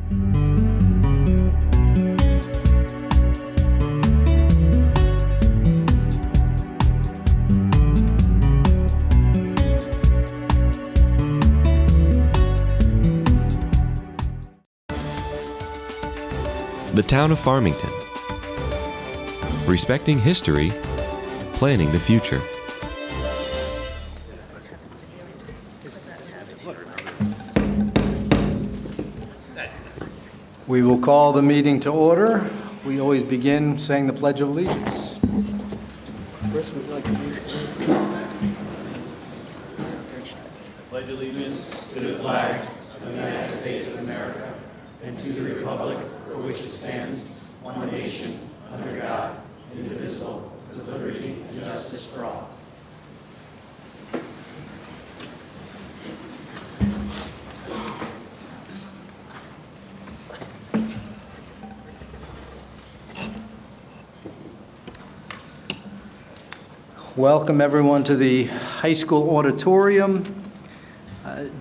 The town of Farmington. Respecting history, planning the future. We will call the meeting to order. We always begin saying the Pledge of Allegiance. Chris, would you like to lead us? Pledge allegiance to the flag of the United States of America and to the republic for which it stands, one nation, under God, indivisible, with liberty and justice for all. Welcome everyone to the high school auditorium.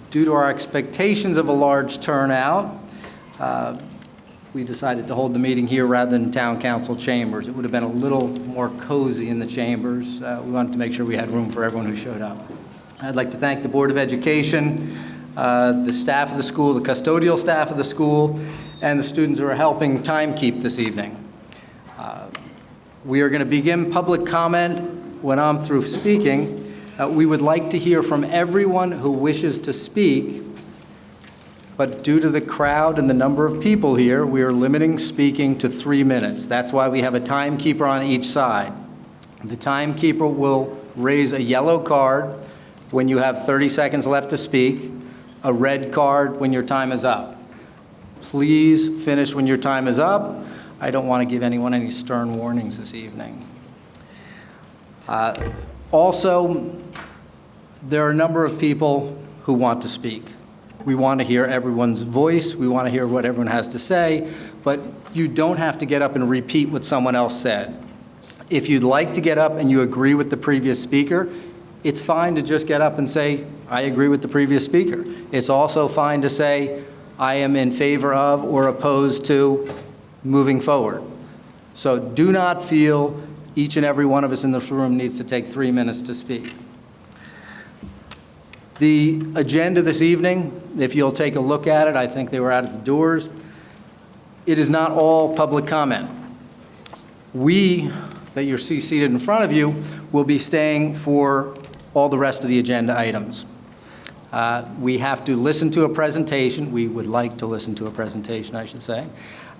Due to our expectations of a large turnout, we decided to hold the meeting here rather than town council chambers. It would have been a little more cozy in the chambers. We wanted to make sure we had room for everyone who showed up. I'd like to thank the Board of Education, the staff of the school, the custodial staff of the school, and the students who are helping timekeep this evening. We are going to begin public comment when I'm through speaking. We would like to hear from everyone who wishes to speak, but due to the crowd and the number of people here, we are limiting speaking to 3 minutes. That's why we have a timekeeper on each side. The timekeeper will raise a yellow card when you have 30 seconds left to speak, a red card when your time is up. Please finish when your time is up. I don't want to give anyone any stern warnings this evening. Also, there are a number of people who want to speak. We want to hear everyone's voice. We want to hear what everyone has to say, but you don't have to get up and repeat what someone else said. If you'd like to get up and you agree with the previous speaker, it's fine to just get up and say, I agree with the previous speaker. It's also fine to say, I am in favor of or opposed to moving forward. So do not feel each and every one of us in this room needs to take 3 minutes to speak. The agenda this evening, if you'll take a look at it, I think they were out at the doors. It is not all public comment. We, that you see seated in front of you, will be staying for all the rest of the agenda items. We have to listen to a presentation. We would like to listen to a presentation, I should say.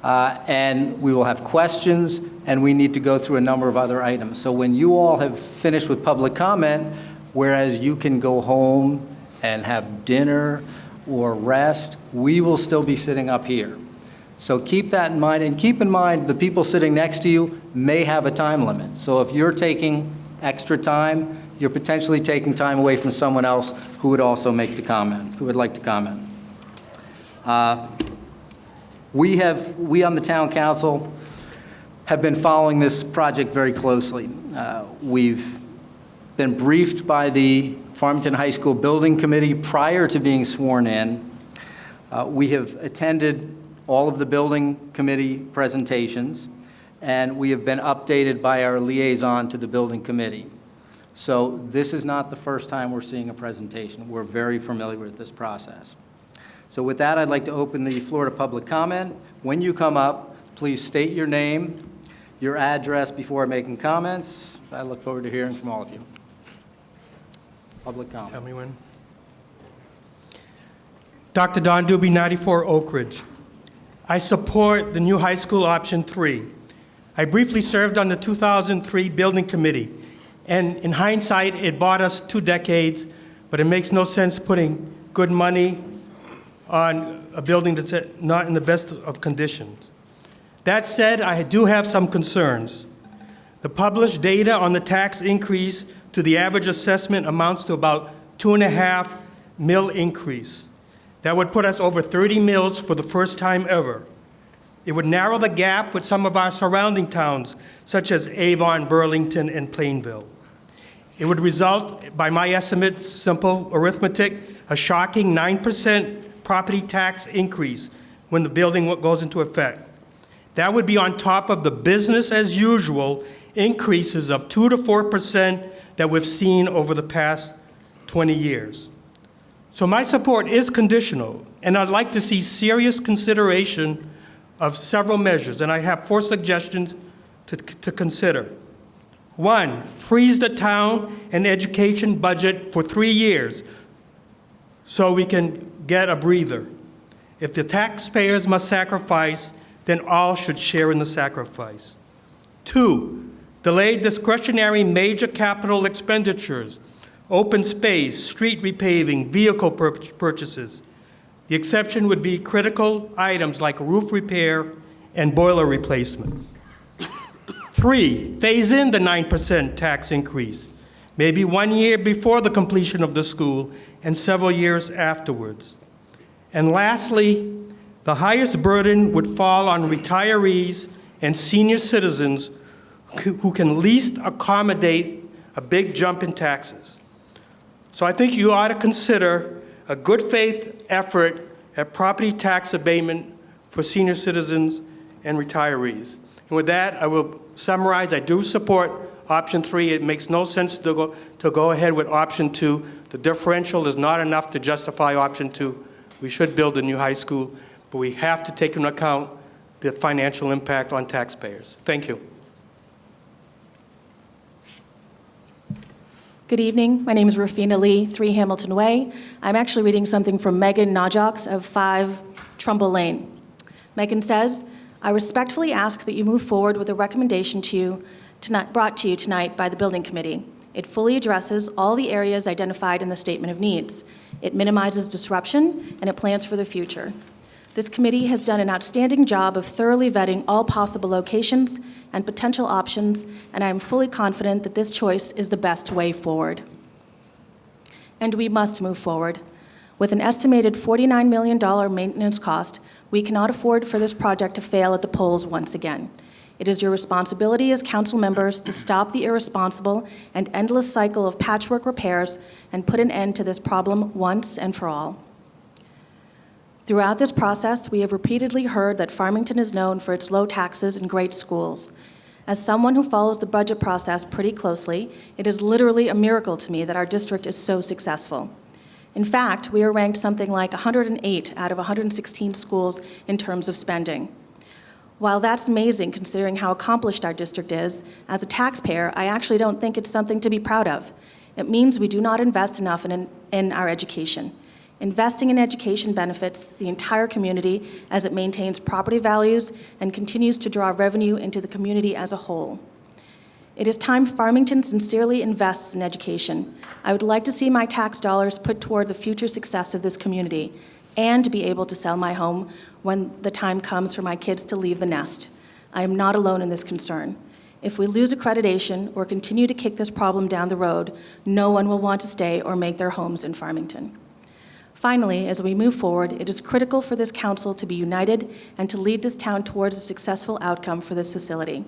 And we will have questions, and we need to go through a number of other items. So when you all have finished with public comment, whereas you can go home and have dinner or rest, we will still be sitting up here. So keep that in mind, and keep in mind the people sitting next to you may have a time limit. So if you're taking extra time, you're potentially taking time away from someone else who would also make the comment, who would like to comment. We on the town council have been following this project very closely. We've been briefed by the Farmington High School Building Committee prior to being sworn in. We have attended all of the building committee presentations, and we have been updated by our liaison to the building committee. So this is not the first time we're seeing a presentation. We're very familiar with this process. So with that, I'd like to open the floor to public comment. When you come up, please state your name, your address before making comments. I look forward to hearing from all of you. Public comment. Tell me when. Dr. Don Doobie, 94 Oak Ridge. I support the new high school option 3. I briefly served on the 2003 building committee, and in hindsight, it bought us 2 decades, but it makes no sense putting good money on a building that's not in the best of conditions. That said, I do have some concerns. The published data on the tax increase to the average assessment amounts to about 2.5 mil increase. That would put us over 30 mils for the first time ever. It would narrow the gap with some of our surrounding towns, such as Avon, Burlington, and Plainville. It would result, by my estimates, simple arithmetic, a shocking 9% property tax increase, when the building goes into effect. That would be on top of the business as usual increases of 2 to 4% that we've seen over the past 20 years. So my support is conditional, and I'd like to see serious consideration of several measures, and I have 4 suggestions to consider. 1, freeze the town and education budget for 3 years so we can get a breather. If the taxpayers must sacrifice, then all should share in the sacrifice. 2, delay discretionary major capital expenditures, open space, street repaving, vehicle purchases. The exception would be critical items like roof repair and boiler replacement. 3, phase in the 9% tax increase, maybe 1 year before the completion of the school and several years afterwards. And lastly, the highest burden would fall on retirees and senior citizens who can least accommodate a big jump in taxes. So I think you ought to consider a good faith effort at property tax abatement for senior citizens and retirees. And with that, I will summarize. I do support option 3. It makes no sense to go ahead with option 2. The differential is not enough to justify option 2. We should build a new high school, but we have to take into account the financial impact on taxpayers. Thank you. Good evening. My name is Rafina Lee, 3 Hamilton Way. I'm actually reading something from Megan Najox of 5 Trumbull Lane. Megan says, I respectfully ask that you move forward with a recommendation brought to you tonight by the Building Committee. It fully addresses all the areas identified in the Statement of Needs. It minimizes disruption, and it plans for the future. This committee has done an outstanding job of thoroughly vetting all possible locations and potential options, and I am fully confident that this choice is the best way forward. And we must move forward. With an estimated $49 million maintenance cost, we cannot afford for this project to fail at the polls once again. It is your responsibility as council members to stop the irresponsible and endless cycle of patchwork repairs and put an end to this problem once and for all. Throughout this process, we have repeatedly heard that Farmington is known for its low taxes and great schools. As someone who follows the budget process pretty closely, it is literally a miracle to me that our district is so successful. In fact, we are ranked something like 108 out of 116 schools in terms of spending. While that's amazing considering how accomplished our district is, as a taxpayer, I actually don't think it's something to be proud of. It means we do not invest enough in our education. Investing in education benefits the entire community as it maintains property values and continues to draw revenue into the community as a whole. It is time Farmington sincerely invests in education. I would like to see my tax dollars put toward the future success of this community and to be able to sell my home when the time comes for my kids to leave the nest. I am not alone in this concern. If we lose accreditation or continue to kick this problem down the road, no one will want to stay or make their homes in Farmington. Finally, as we move forward, it is critical for this council to be united and to lead this town towards a successful outcome for this facility.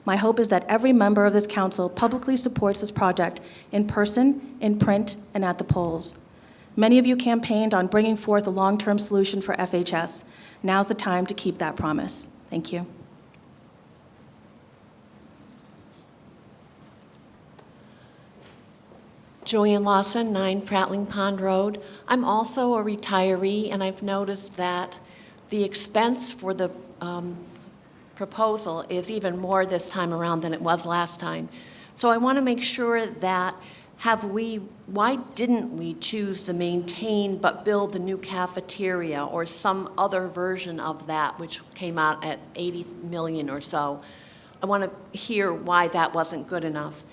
My hope is that every member of this council publicly supports this project in person, in print, and at the polls. Many of you campaigned on bringing forth a long-term solution for FHS. Now's the time to keep that promise. Thank you. Joanne Lawson, 9 Prattling Pond Road. I'm also a retiree, and I've noticed that the expense for the proposal is even more this time around than it was last time. So I want to make sure that why didn't we choose to maintain but build the new cafeteria or some other version of that, which came out at $80 million or so? I want to hear why that wasn't good enough.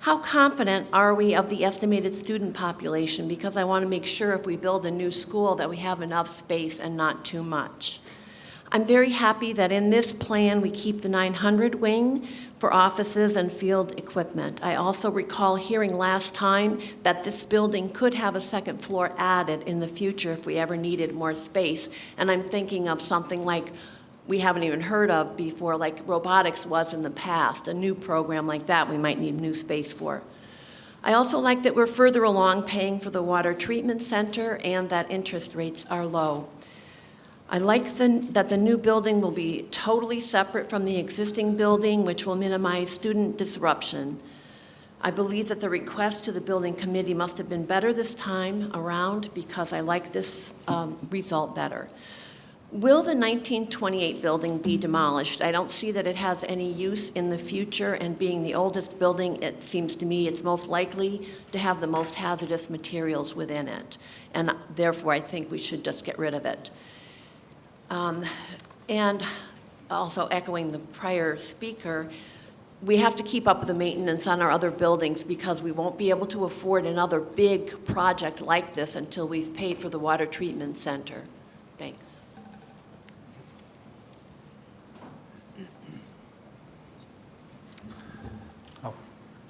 How confident are we of the estimated student population? Because I want to make sure if we build a new school that we have enough space and not too much. I'm very happy that in this plan we keep the 900 wing for offices and field equipment. I also recall hearing last time that this building could have a second floor added in the future if we ever needed more space. And I'm thinking of something like we haven't even heard of before, like robotics was in the past, a new program like that we might need new space for. I also like that we're further along paying for the water treatment center and that interest rates are low. I like that the new building will be totally separate from the existing building, which will minimize student disruption. I believe that the request to the building committee must have been better this time around because I like this result better. Will the 1928 building be demolished? I don't see that it has any use in the future, and being the oldest building, it seems to me it's most likely to have the most hazardous materials within it, and therefore I think we should just get rid of it. And also echoing the prior speaker, we have to keep up with the maintenance on our other buildings because we won't be able to afford another big project like this until we've paid for the water treatment center. Thanks.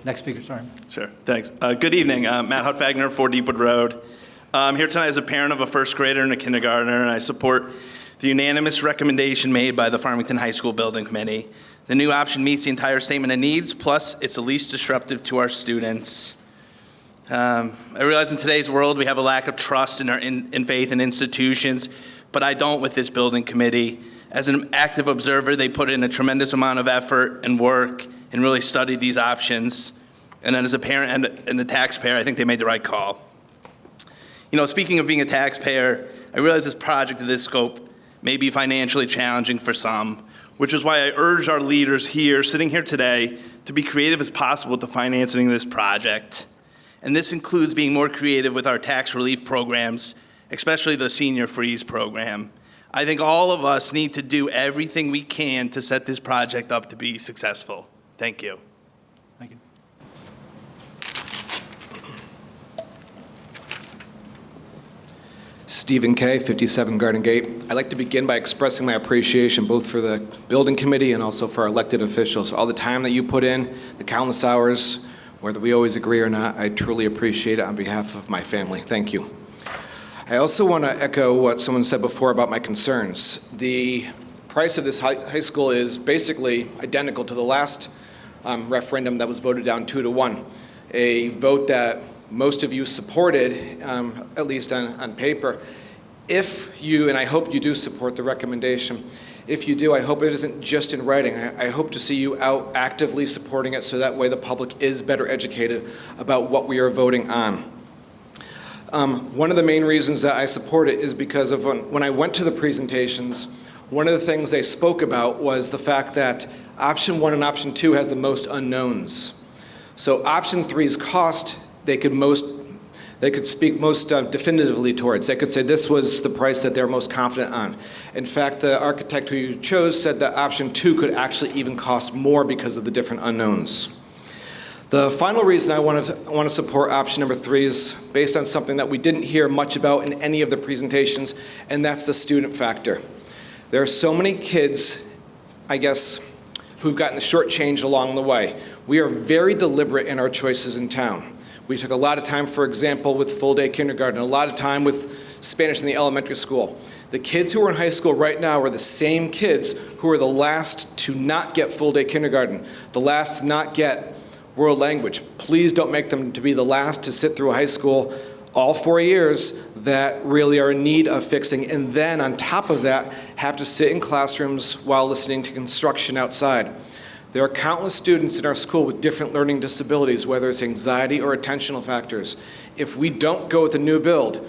Next speaker, sorry. Sure, thanks. Good evening, Matt Hutfagner, 4 Deepwood Road. I'm here tonight as a parent of a first grader and a kindergartner, and I support the unanimous recommendation made by the Farmington High School Building Committee. The new option meets the entire statement of needs, plus it's the least disruptive to our students. I realize in today's world we have a lack of trust in faith in institutions, but I don't with this building committee. As an active observer, they put in a tremendous amount of effort and work and really studied these options. And then as a parent and a taxpayer, I think they made the right call. You know, speaking of being a taxpayer, I realize this project of this scope may be financially challenging for some, which is why I urge our leaders here, sitting here today, to be creative as possible with the financing of this project. And this includes being more creative with our tax relief programs, especially the Senior Freeze program. I think all of us need to do everything we can to set this project up to be successful. Thank you. Thank you. Stephen Kay, 57 Garden Gate. I'd like to begin by expressing my appreciation both for the building committee and also for our elected officials. All the time that you put in, the countless hours, whether we always agree or not, I truly appreciate it on behalf of my family. Thank you. I also want to echo what someone said before about my concerns. The price of this high school is basically identical to the last referendum that was voted down 2-1, a vote that most of you supported, at least on paper. If you, and I hope you do support the recommendation, if you do, I hope it isn't just in writing. I hope to see you out actively supporting it so that way the public is better educated about what we are voting on. One of the main reasons that I support it is because of when I went to the presentations, one of the things they spoke about was the fact that option 1 and option 2 has the most unknowns. So option 3's cost, they could speak most definitively towards. They could say this was the price that they're most confident on. In fact, the architect who you chose said that option 2 could actually even cost more because of the different unknowns. The final reason I want to support option number 3 is based on something that we didn't hear much about in any of the presentations, and that's the student factor. There are so many kids, I guess, who've gotten shortchanged along the way. We are very deliberate in our choices in town. We took a lot of time, for example, with full-day kindergarten, a lot of time with Spanish in the elementary school. The kids who are in high school right now are the same kids who are the last to not get full-day kindergarten, the last to not get world language. Please don't make them to be the last to sit through high school all 4 years that really are in need of fixing, and then on top of that, have to sit in classrooms while listening to construction outside. There are countless students in our school with different learning disabilities, whether it's anxiety or attentional factors. If we don't go with the new build,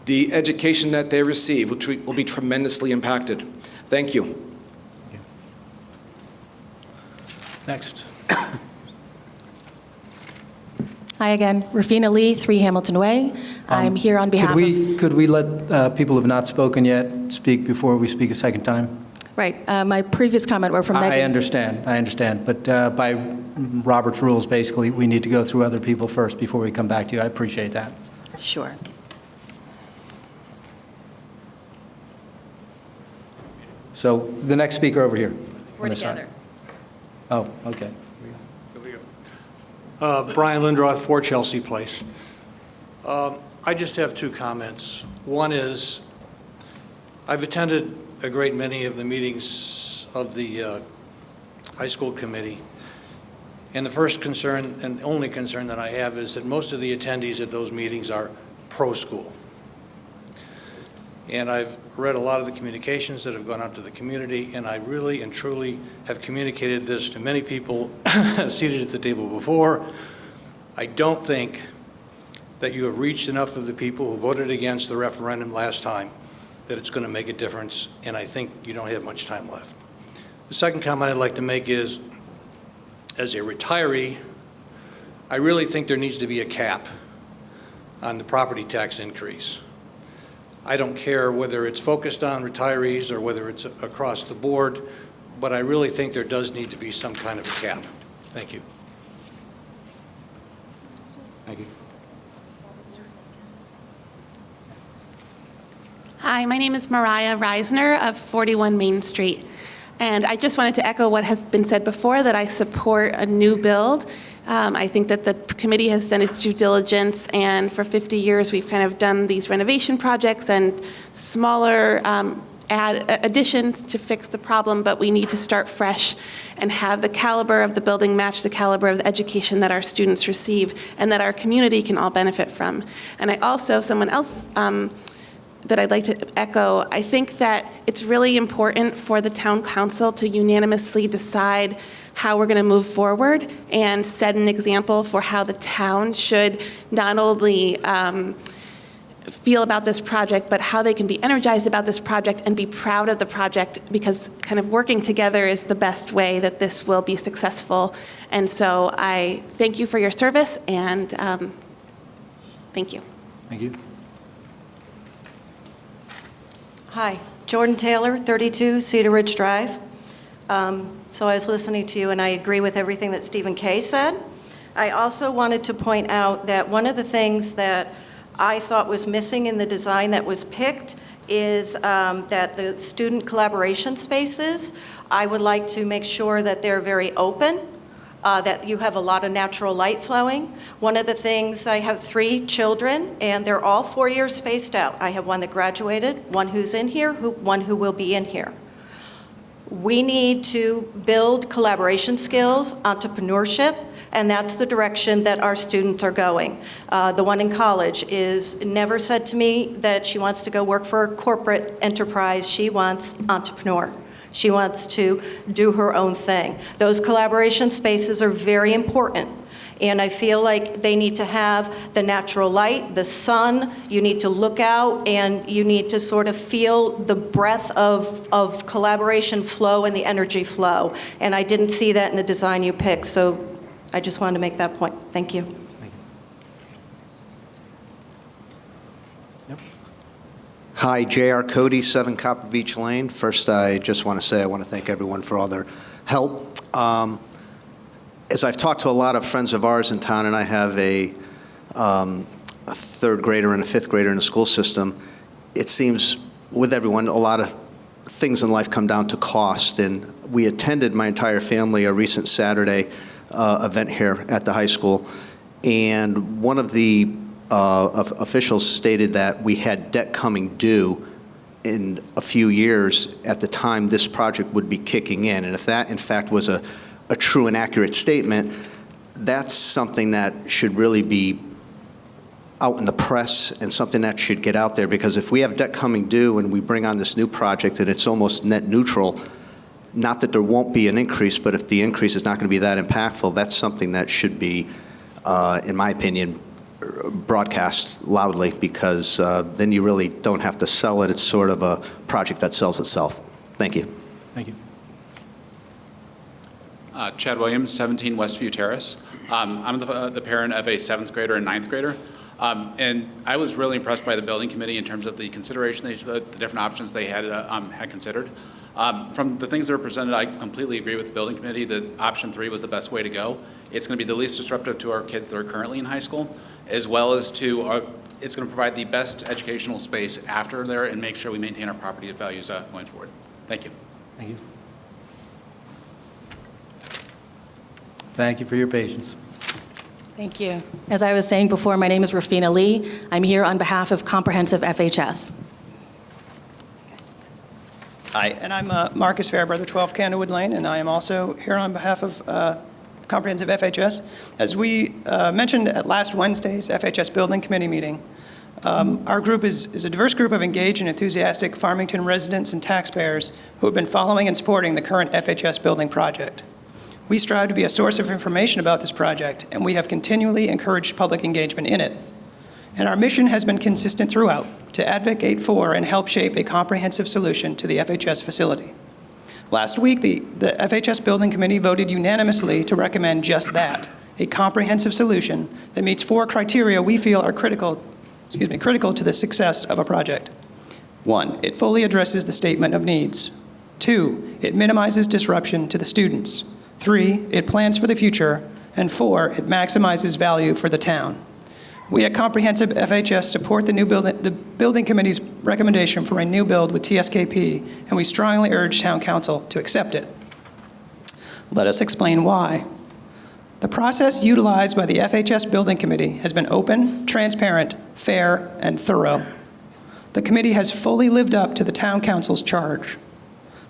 the education that they receive will be tremendously impacted. Thank you. Next. Hi again, Rafina Lee, 3 Hamilton Way. I'm here on behalf of... Could we let people who have not spoken yet speak before we speak a second time? Right, my previous comment were from Megan. I understand. But by Robert's rules, basically, we need to go through other people first before we come back to you. I appreciate that. Sure. So the next speaker over here. We're on this together. side. Oh, okay. Brian Lindroth, 4 Chelsea Place. I just have 2 comments. One is, I've attended a great many of the meetings of the high school committee, and the first concern and only concern that I have is that most of the attendees at those meetings are pro-school. And I've read a lot of the communications that have gone out to the community, and I really and truly have communicated this to many people seated at the table before. I don't think that you have reached enough of the people who voted against the referendum last time that it's going to make a difference, and I think you don't have much time left. The second comment I'd like to make is, as a retiree, I really think there needs to be a cap on the property tax increase. I don't care whether it's focused on retirees or whether it's across the board, but I really think there does need to be some kind of a cap. Thank you. Thank you. Hi, my name is Mariah Reisner of 41 Main Street. And I just wanted to echo what has been said before, that I support a new build. I think that the committee has done its due diligence, and for 50 years we've kind of done these renovation projects and smaller additions to fix the problem, but we need to start fresh and have the caliber of the building match the caliber of the education that our students receive and that our community can all benefit from. And I also, someone else that I'd like to echo, I think that it's really important for the town council to unanimously decide how we're going to move forward and set an example for how the town should not only feel about this project, but how they can be energized about this project and be proud of the project, because kind of working together is the best way that this will be successful. And so I thank you for your service, and thank you. Thank you. Hi, Jordan Taylor, 32 Cedar Ridge Drive. So I was listening to you, and I agree with everything that Stephen Kay said. I also wanted to point out that one of the things that I thought was missing in the design that was picked is that the student collaboration spaces, I would like to make sure that they're very open, that you have a lot of natural light flowing. One of the things, I have 3 children, and they're all 4 years spaced out. I have one that graduated, one who's in here, one who will be in here. We need to build collaboration skills, entrepreneurship, and that's the direction that our students are going. The one in college is never said to me that she wants to go work for a corporate enterprise. She wants entrepreneur. She wants to do her own thing. Those collaboration spaces are very important. And I feel like they need to have the natural light, the sun. You need to look out, and you need to sort of feel the breath of collaboration flow and the energy flow. And I didn't see that in the design you picked, so I just wanted to make that point. Thank you. Hi, J.R. Cody, 7 Copper Beach Lane. First, I just want to say I want to thank everyone for all their help. As I've talked to a lot of friends of ours in town, and I have a 3rd grader and a 5th grader in the school system, it seems with everyone, a lot of things in life come down to cost. And we attended, my entire family, a recent Saturday event here at the high school. And one of the officials stated that we had debt coming due in a few years at the time this project would be kicking in. And if that, in fact, was a true and accurate statement, that's something that should really be out in the press and something that should get out there, because if we have debt coming due and we bring on this new project and it's almost net neutral, not that there won't be an increase, but if the increase is not going to be that impactful, that's something that should be, in my opinion, broadcast loudly, because then you really don't have to sell it. It's sort of a project that sells itself. Thank you. Thank you. Chad Williams, 17 Westview Terrace. I'm the parent of a 7th grader and 9th grader. And I was really impressed by the building committee in terms of the consideration, the different options they had considered. From the things that were presented, I completely agree with the building committee that option 3 was the best way to go. It's going to be the least disruptive to our kids that are currently in high school, as well as to it's going to provide the best educational space after there and make sure we maintain our property values going forward. Thank you. Thank you. Thank you for your patience. Thank you. As I was saying before, my name is Rafina Lee. I'm here on behalf of Comprehensive FHS. Hi, and I'm Marcus Fairbrother, 12 Candlewood Lane, and I am also here on behalf of Comprehensive FHS. As we mentioned at last Wednesday's FHS Building Committee meeting, Our group is a diverse group of engaged and enthusiastic Farmington residents and taxpayers who have been following and supporting the current FHS building project. We strive to be a source of information about this project, and we have continually encouraged public engagement in it. And our mission has been consistent throughout, to advocate for and help shape a comprehensive solution to the FHS facility. Last week, the FHS Building Committee voted unanimously to recommend just that, a comprehensive solution that meets 4 criteria we feel are critical to the success of a project. 1, it fully addresses the statement of needs. 2, it minimizes disruption to the students. 3, it plans for the future. And 4, it maximizes value for the town. We at Comprehensive FHS support the Building Committee's recommendation for a new build with TSKP, and we strongly urge Town Council to accept it. Let us explain why. The process utilized by the FHS Building Committee has been open, transparent, fair, and thorough. The committee has fully lived up to the Town Council's charge.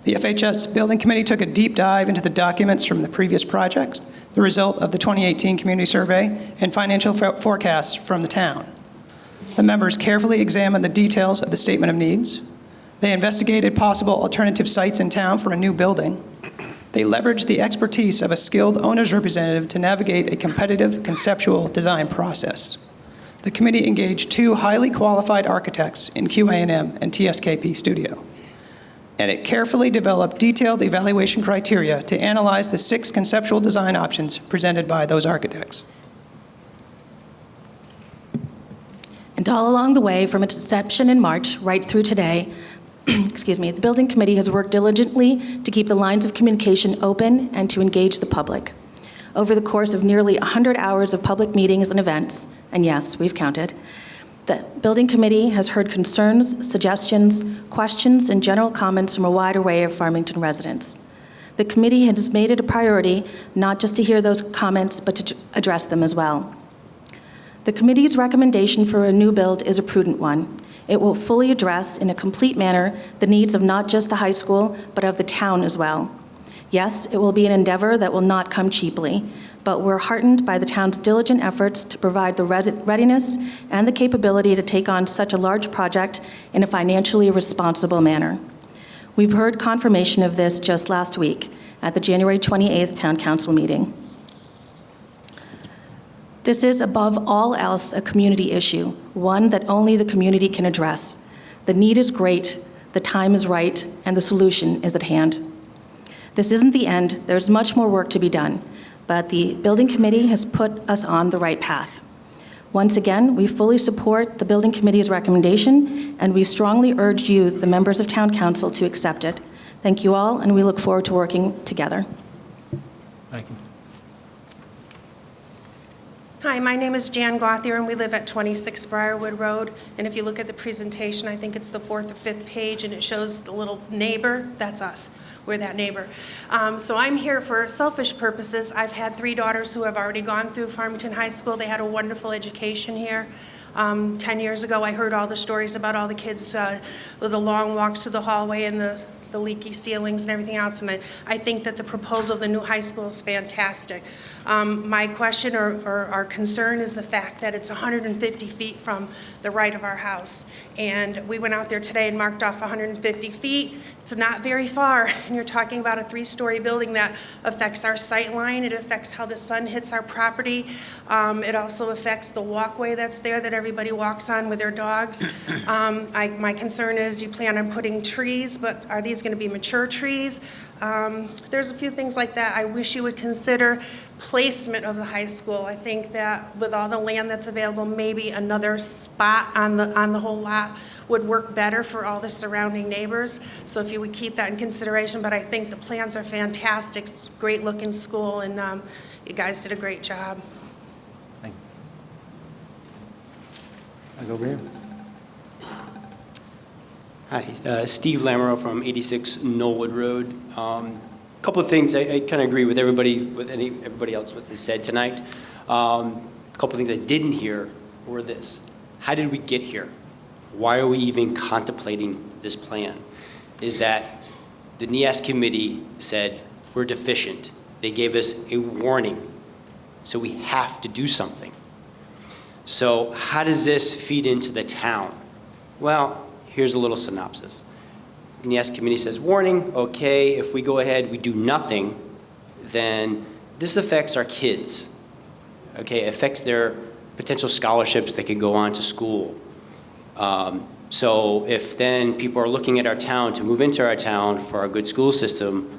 The FHS Building Committee took a deep dive into the documents from the previous projects, the result of the 2018 community survey, and financial forecasts from the town. The members carefully examined the details of the statement of needs. They investigated possible alternative sites in town for a new building. They leveraged the expertise of a skilled owner's representative to navigate a competitive conceptual design process. The committee engaged 2 highly qualified architects in QA&M and TSKP Studio. And it carefully developed detailed evaluation criteria to analyze the 6 conceptual design options presented by those architects. And all along the way, from its inception in March right through today, the Building Committee has worked diligently to keep the lines of communication open and to engage the public. Over the course of nearly 100 hours of public meetings and events, and yes, we've counted, the Building Committee has heard concerns, suggestions, questions, and general comments from a wide array of Farmington residents. The committee has made it a priority not just to hear those comments, but to address them as well. The committee's recommendation for a new build is a prudent one. It will fully address, in a complete manner, the needs of not just the high school, but of the town as well. Yes, it will be an endeavor that will not come cheaply, but we're heartened by the town's diligent efforts to provide the readiness and the capability to take on such a large project in a financially responsible manner. We've heard confirmation of this just last week at the January 28th Town Council meeting. This is, above all else, a community issue, one that only the community can address. The need is great, the time is right, and the solution is at hand. This isn't the end. There's much more work to be done, but the Building Committee has put us on the right path. Once again, we fully support the Building Committee's recommendation, and we strongly urge you, the members of Town Council, to accept it. Thank you all, and we look forward to working together. Thank you. Hi, my name is Jan Gothier, and we live at 26 Briarwood Road. And if you look at the presentation, I think it's the 4th or 5th page, and it shows the little neighbor. That's us. We're that neighbor. So I'm here for selfish purposes. I've had 3 daughters who have already gone through Farmington High School. They had a wonderful education here. 10 years ago, I heard all the stories about all the kids with the long walks to the hallway and the leaky ceilings and everything else, and I think that the proposal of the new high school is fantastic. My question or our concern is the fact that it's 150 feet from the right of our house, and we went out there today and marked off 150 feet. It's not very far, and you're talking about a 3-story building that affects our sight line. It affects how the sun hits our property. It also affects the walkway that's there that everybody walks on with their dogs. My concern is you plan on putting trees, but are these going to be mature trees? There's a few things like that. I wish you would consider placement of the high school. I think that with all the land that's available, maybe another spot on the whole lot would work better for all the surrounding neighbors. So if you would keep that in consideration, but I think the plans are fantastic. It's a great looking school, and you guys did a great job. Thank you. I'll go over here. Hi, Steve Lamoureux from 86 Knollwood Road. A couple of things, I kind of agree with everybody else what they said tonight. A couple of things I didn't hear were this. How did we get here? Why are we even contemplating this plan? Is that the NIAS committee said we're deficient. They gave us a warning, so we have to do something. So how does this feed into the town? Well, here's a little synopsis. And yes, committee says, warning, okay, if we go ahead, we do nothing, then this affects our kids. Okay, it affects their potential scholarships that could go on to school. So if then people are looking at our town to move into our town for our good school system,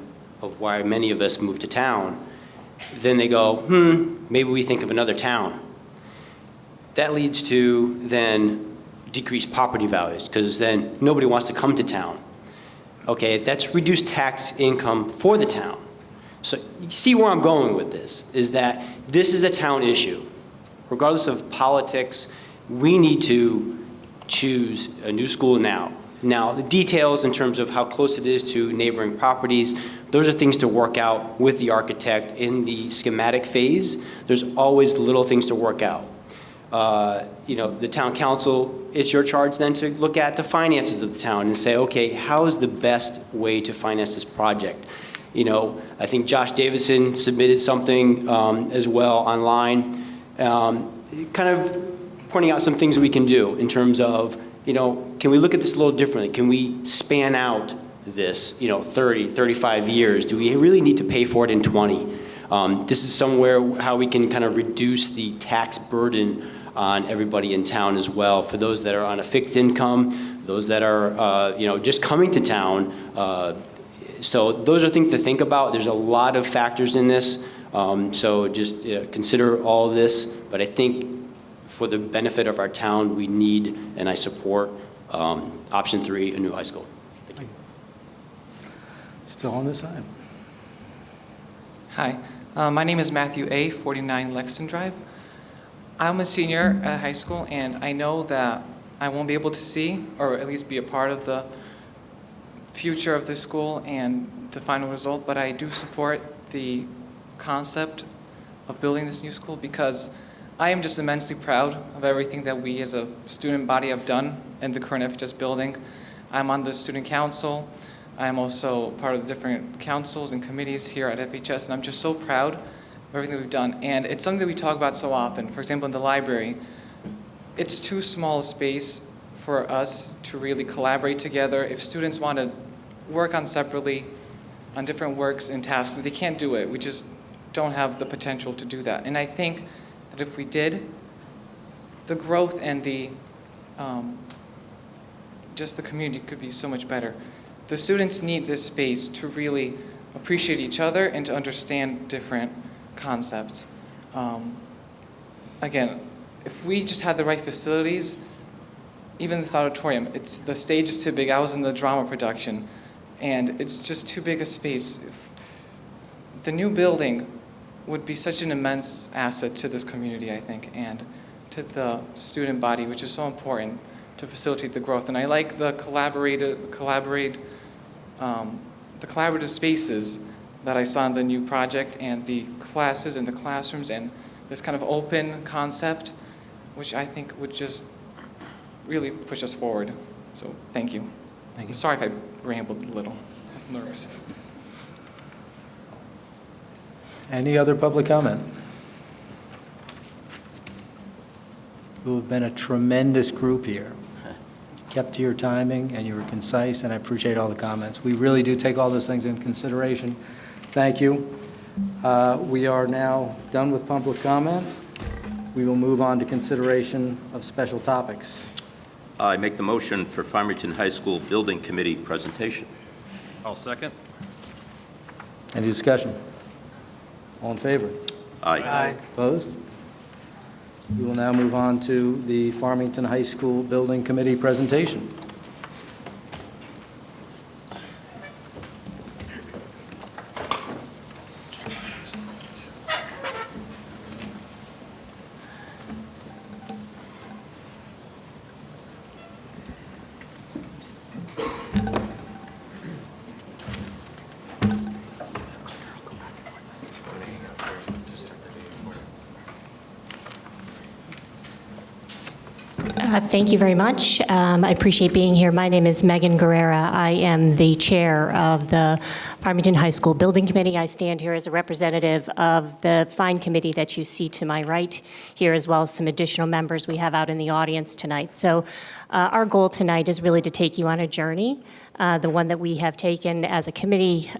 of why many of us move to town, then they go, maybe we think of another town. That leads to then decreased property values, because then nobody wants to come to town. Okay, that's reduced tax income for the town. So you see where I'm going with this, is that this is a town issue. Regardless of politics, we need to choose a new school now. Now, the details in terms of how close it is to neighboring properties, those are things to work out with the architect in the schematic phase. There's always little things to work out. The town council, it's your charge then to look at the finances of the town and say, okay, how is the best way to finance this project? I think Josh Davidson submitted something as well online, kind of pointing out some things we can do in terms of, can we look at this a little differently? Can we span out this, 30, 35 years? Do we really need to pay for it in 20? This is somewhere how we can kind of reduce the tax burden on everybody in town as well, for those that are on a fixed income, those that are, just coming to town. So those are things to think about. There's a lot of factors in this, so just consider all of this. But I think for the benefit of our town, we need, and I support option 3, a new high school. Thank you. Still on this side. Hi, my name is Matthew A., 49 Lexington Drive. I'm a senior at high school, and I know that I won't be able to see, or at least be a part of the future of this school and the final result, but I do support the concept of building this new school because I am just immensely proud of everything that we as a student body have done in the current FHS building. I'm on the student council. I'm also part of the different councils and committees here at FHS, and I'm just so proud of everything that we've done. And it's something that we talk about so often. For example, in the library, it's too small a space for us to really collaborate together. If students want to work on separately on different works and tasks, they can't do it. We just don't have the potential to do that. And I think that if we did, the growth and the just the community could be so much better. The students need this space to really appreciate each other and to understand different concepts. Again, if we just had the right facilities, even this auditorium, the stage is too big. I was in the drama production, and it's just too big a space. The new building would be such an immense asset to this community, I think, and to the student body, which is so important to facilitate the growth. And I like the collaborative spaces that I saw in the new project, and the classes and the classrooms, and this kind of open concept, which I think would just really push us forward. So thank you. Thank you. Sorry if I rambled a little. I'm nervous. Any other public comment? You have been a tremendous group here. Kept to your timing, and you were concise, and I appreciate all the comments. We really do take all those things into consideration. Thank you. We are now done with public comment. We will move on to consideration of special topics. I make the motion for Farmington High School Building Committee presentation. I'll second. Any discussion? All in favor? Aye. Aye. Opposed? We will now move on to the Farmington High School Building Committee presentation. Thank you very much. I appreciate being here. My name is Megan Guerrera. I am the chair of the Farmington High School Building Committee. I stand here as a representative of the fine committee that you see to my right here, as well as some additional members we have out in the audience tonight. So our goal tonight is really to take you on a journey, the one that we have taken as a committee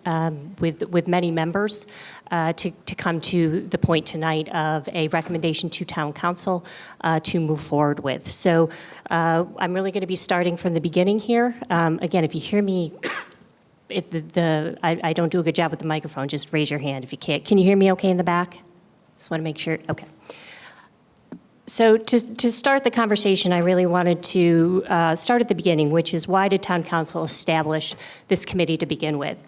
with many members to come to the point tonight of a recommendation to Town Council to move forward with. So I'm really going to be starting from the beginning here. Again, if you hear me, if I don't do a good job with the microphone, just raise your hand if you can't. Can you hear me okay in the back? Just want to make sure. Okay. So to start the conversation, I really wanted to start at the beginning, which is why did Town Council establish this committee to begin with?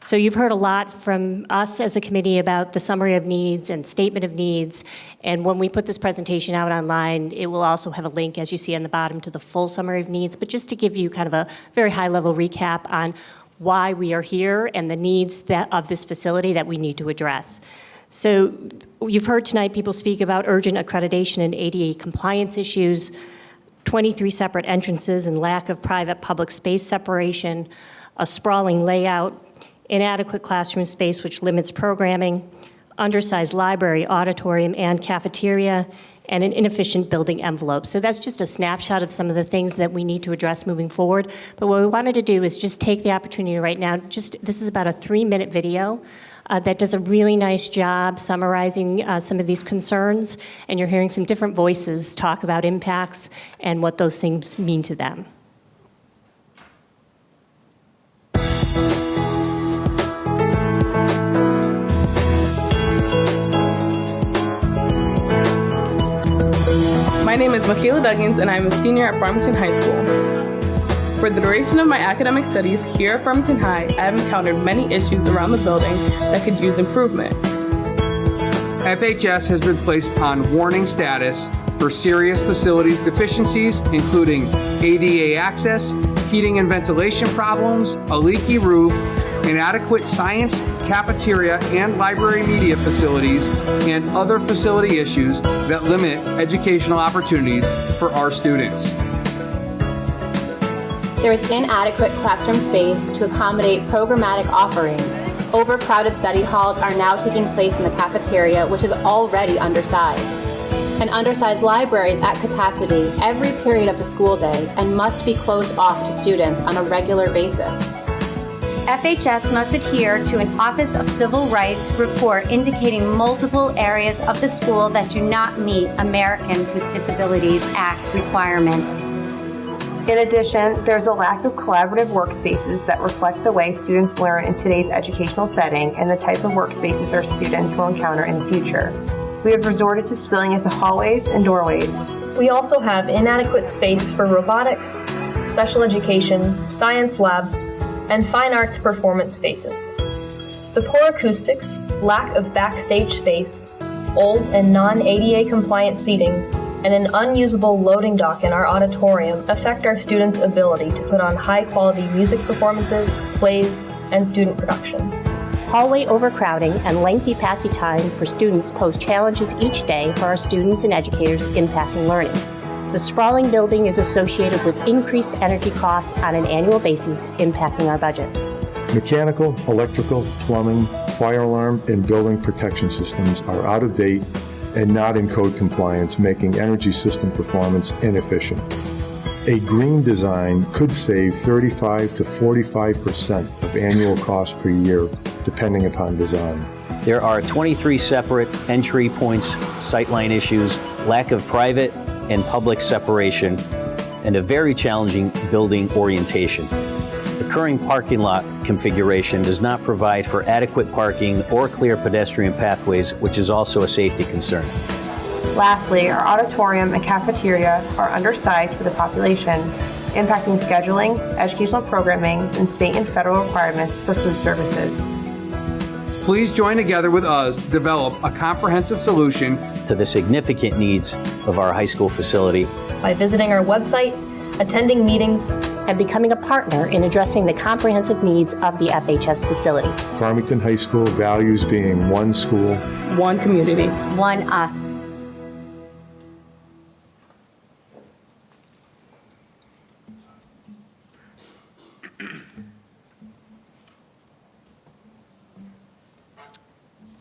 So you've heard a lot from us as a committee about the summary of needs and statement of needs. And when we put this presentation out online, it will also have a link, as you see on the bottom, to the full summary of needs. But just to give you kind of a very high-level recap on why we are here and the needs of this facility that we need to address. So you've heard tonight people speak about urgent accreditation and ADA compliance issues, 23 separate entrances and lack of private-public space separation, a sprawling layout, inadequate classroom space which limits programming, undersized library, auditorium, and cafeteria, and an inefficient building envelope. So that's just a snapshot of some of the things that we need to address moving forward. But what we wanted to do is just take the opportunity right now, this is about a 3-minute video that does a really nice job summarizing some of these concerns, and you're hearing some different voices talk about impacts and what those things mean to them. My name is Michaela Duggins, and I'm a senior at Farmington High School. For the duration of my academic studies here at Farmington High, I have encountered many issues around the building that could use improvement. FHS has been placed on warning status for serious facilities deficiencies, including ADA access, heating and ventilation problems, a leaky roof, inadequate science, cafeteria, and library media facilities, and other facility issues that limit educational opportunities for our students. There is inadequate classroom space to accommodate programmatic offerings. Overcrowded study halls are now taking place in the cafeteria, which is already undersized. And undersized libraries at capacity every period of the school day and must be closed off to students on a regular basis. FHS must adhere to an Office of Civil Rights report indicating multiple areas of the school that do not meet Americans with Disabilities Act requirements. In addition, there's a lack of collaborative workspaces that reflect the way students learn in today's educational setting and the type of workspaces our students will encounter in the future. We have resorted to spilling into hallways and doorways. We also have inadequate space for robotics, special education, science labs, and fine arts performance spaces. The poor acoustics, lack of backstage space, old and non-ADA compliant seating, and an unusable loading dock in our auditorium affect our students' ability to put on high-quality music performances, plays, and student productions. Hallway overcrowding and lengthy passage time for students pose challenges each day for our students and educators impacting learning. The sprawling building is associated with increased energy costs on an annual basis, impacting our budget. Mechanical, electrical, plumbing, fire alarm, and building protection systems are out of date and not in code compliance, making energy system performance inefficient. A green design could save 35 to 45% of annual cost per year, depending upon design. There are 23 separate entry points, sightline issues, lack of private and public separation, and a very challenging building orientation. The current parking lot configuration does not provide for adequate parking or clear pedestrian pathways, which is also a safety concern. Lastly, our auditorium and cafeteria are undersized for the population, impacting scheduling, educational programming, and state and federal requirements for food services. Please join together with us to develop a comprehensive solution to the significant needs of our high school facility by visiting our website, attending meetings, and becoming a partner in addressing the comprehensive needs of the FHS facility. Farmington High School values being one school, one community, one us.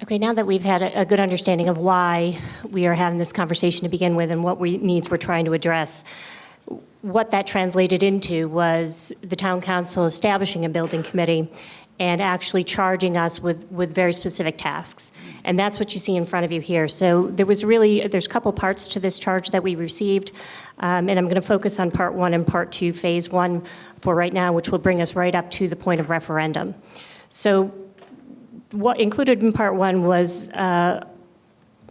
Okay, now that we've had a good understanding of why we are having this conversation to begin with and what needs we're trying to address, what that translated into was the town council establishing a building committee and actually charging us with very specific tasks. And that's what you see in front of you here. So there's a couple parts to this charge that we received, and I'm going to focus on part one and part two, phase one for right now, which will bring us right up to the point of referendum. So what included in part one was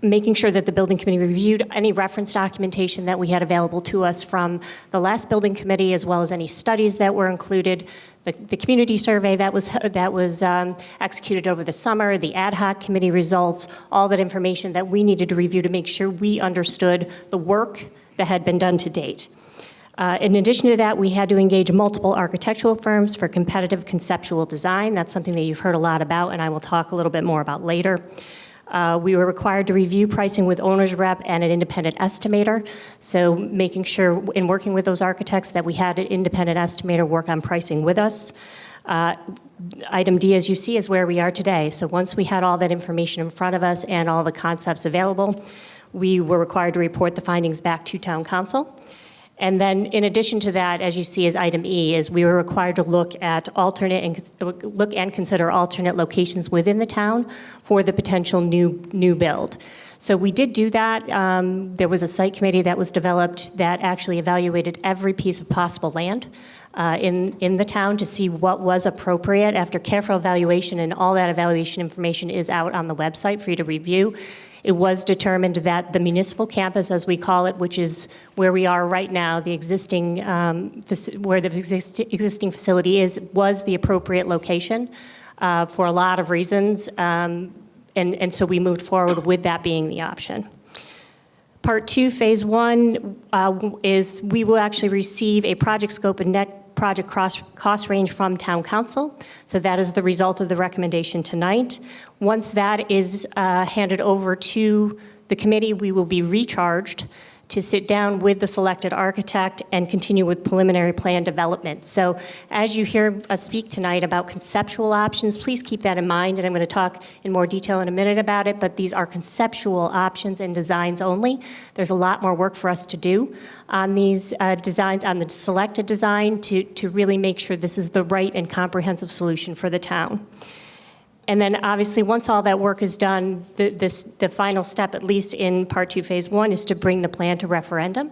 making sure that the building committee reviewed any reference documentation that we had available to us from the last building committee, as well as any studies that were included, the community survey that was executed over the summer, the ad hoc committee results, all that information that we needed to review to make sure we understood the work that had been done to date. In addition to that, we had to engage multiple architectural firms for competitive conceptual design. That's something that you've heard a lot about, and I will talk a little bit more about later. We were required to review pricing with owner's rep and an independent estimator. So making sure in working with those architects that we had an independent estimator work on pricing with us. Item D, as you see, is where we are today. So once we had all that information in front of us and all the concepts available, we were required to report the findings back to town council. And then in addition to that, as you see as item E, is we were required to look and consider alternate locations within the town for the potential new build. So we did do that. There was a site committee that was developed that actually evaluated every piece of possible land in the town to see what was appropriate after careful evaluation, and all that evaluation information is out on the website for you to review. It was determined that the municipal campus, as we call it, which is where we are right now, the existing where the existing facility is, was the appropriate location for a lot of reasons, and so we moved forward with that being the option. Part two, phase one, is we will actually receive a project scope and net project cost range from town council. So that is the result of the recommendation tonight. Once that is handed over to the committee, we will be recharged to sit down with the selected architect and continue with preliminary plan development. So as you hear us speak tonight about conceptual options, please keep that in mind, and I'm going to talk in more detail in a minute about it, but these are conceptual options and designs only. There's a lot more work for us to do on these designs, on the selected design, to really make sure this is the right and comprehensive solution for the town. And then obviously, once all that work is done, the final step, at least in part two, phase one, is to bring the plan to referendum.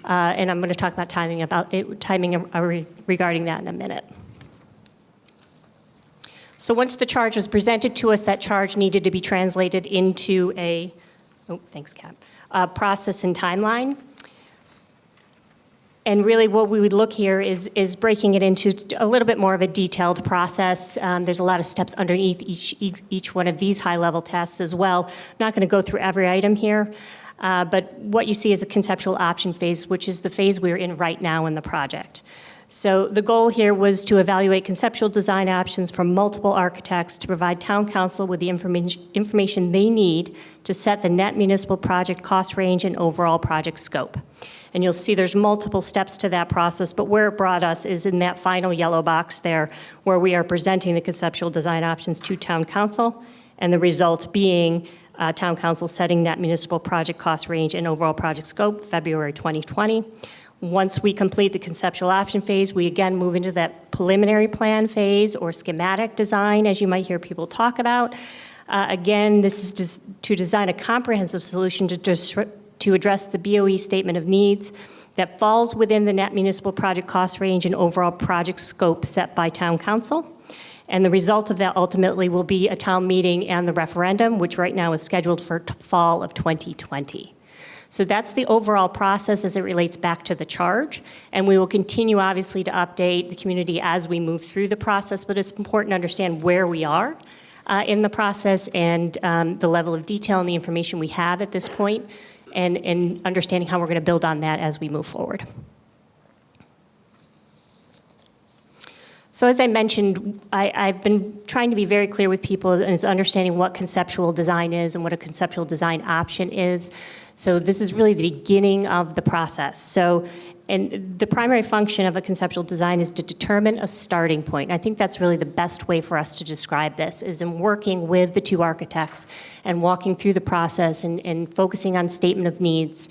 And I'm going to talk about timing regarding that in a minute. So once the charge was presented to us, that charge needed to be translated into a, process and timeline. And really what we would look here is breaking it into a little bit more of a detailed process. There's a lot of steps underneath each one of these high-level tasks as well. I'm not going to go through every item here, but what you see is a conceptual option phase, which is the phase we're in right now in the project. So the goal here was to evaluate conceptual design options from multiple architects to provide town council with the information they need to set the net municipal project cost range and overall project scope. And you'll see there's multiple steps to that process, but where it brought us is in that final yellow box there, where we are presenting the conceptual design options to town council, and the result being town council setting that municipal project cost range and overall project scope, February 2020. Once we complete the conceptual option phase, we again move into that preliminary plan phase or schematic design, as you might hear people talk about. Again, this is just to design a comprehensive solution to address the BOE statement of needs that falls within the net municipal project cost range and overall project scope set by town council. And the result of that ultimately will be a town meeting and the referendum, which right now is scheduled for fall of 2020. So that's the overall process as it relates back to the charge. And we will continue, obviously, to update the community as we move through the process, but it's important to understand where we are in the process and the level of detail and the information we have at this point, and understanding how we're going to build on that as we move forward. So as I mentioned, I've been trying to be very clear with people as understanding what conceptual design is and what a conceptual design option is. So this is really the beginning of the process. So And the primary function of a conceptual design is to determine a starting point. I think that's really the best way for us to describe this, is in working with the two architects and walking through the process and focusing on statement of needs.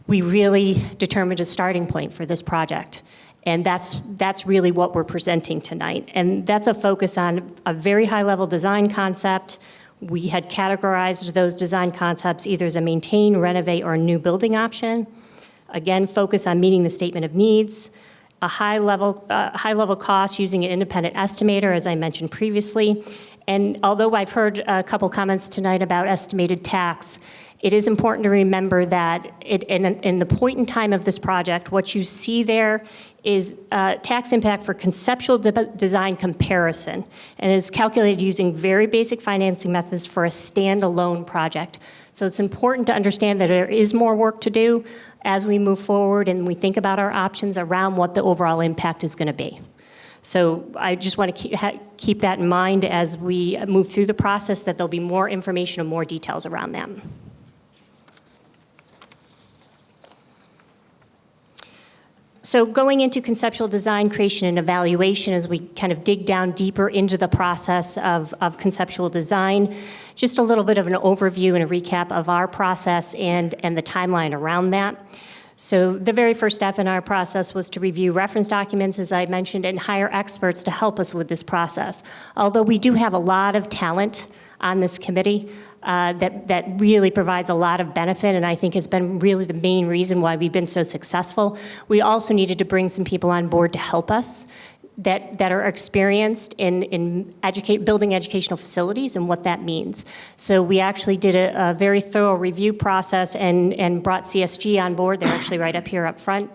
We really determined a starting point for this project. And that's really what we're presenting tonight. And that's a focus on a very high-level design concept. We had categorized those design concepts either as a maintain, renovate, or a new building option. Again, focus on meeting the statement of needs, a high-level cost using an independent estimator, as I mentioned previously. And although I've heard a couple comments tonight about estimated tax, it is important to remember that in the point in time of this project, what you see there is tax impact for conceptual design comparison, and it's calculated using very basic financing methods for a standalone project. So it's important to understand that there is more work to do as we move forward and we think about our options around what the overall impact is going to be. So I just want to keep that in mind as we move through the process, that there'll be more information and more details around that. So going into conceptual design, creation, and evaluation, as we kind of dig down deeper into the process of conceptual design, just a little bit of an overview and a recap of our process and the timeline around that. So the very first step in our process was to review reference documents, as I mentioned, and hire experts to help us with this process. Although we do have a lot of talent on this committee, that really provides a lot of benefit, and I think has been really the main reason why we've been so successful. We also needed to bring some people on board to help us that are experienced in building educational facilities and what that means. So we actually did a very thorough review process and brought CSG on board. They're actually right up here up front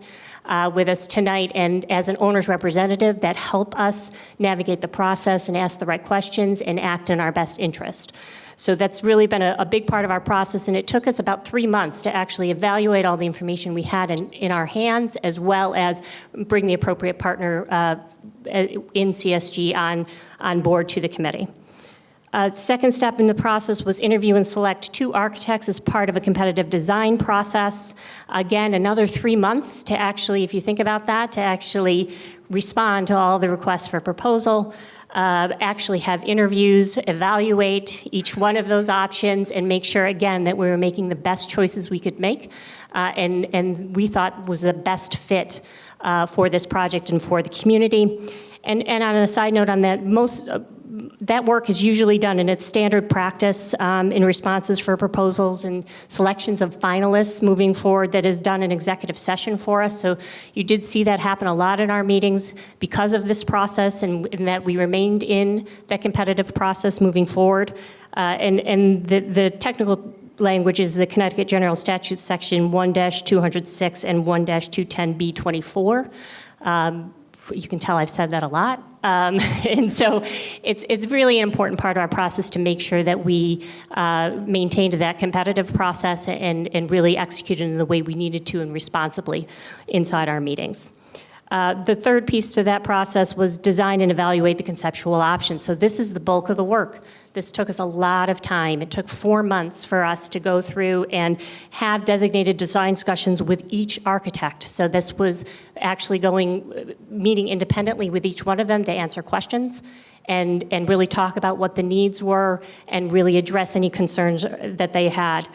with us tonight, and as an owner's representative that help us navigate the process and ask the right questions and act in our best interest. So that's really been a big part of our process, and it took us about 3 months to actually evaluate all the information we had in our hands, as well as bring the appropriate partner in CSG on board to the committee. Second step in the process was interview and select 2 architects as part of a competitive design process. Again, another 3 months to actually, if you think about that, to actually respond to all the requests for proposal, actually have interviews, evaluate each one of those options, and make sure, again, that we were making the best choices we could make, and we thought was the best fit for this project and for the community. And on a side note on that, that work is usually done in its standard practice in responses for proposals and selections of finalists moving forward that is done in executive session for us. So you did see that happen a lot in our meetings because of this process, and that we remained in that competitive process moving forward. And the technical language is the Connecticut General Statutes Section 1-206 and 1-210B24. You can tell I've said that a lot. And so it's really an important part of our process to make sure that we maintained that competitive process and really executed in the way we needed to and responsibly inside our meetings. The third piece to that process was design and evaluate the conceptual options. So this is the bulk of the work. This took us a lot of time. It took 4 months for us to go through and have designated design discussions with each architect. So this was actually meeting independently with each one of them to answer questions and really talk about what the needs were and really address any concerns that they had.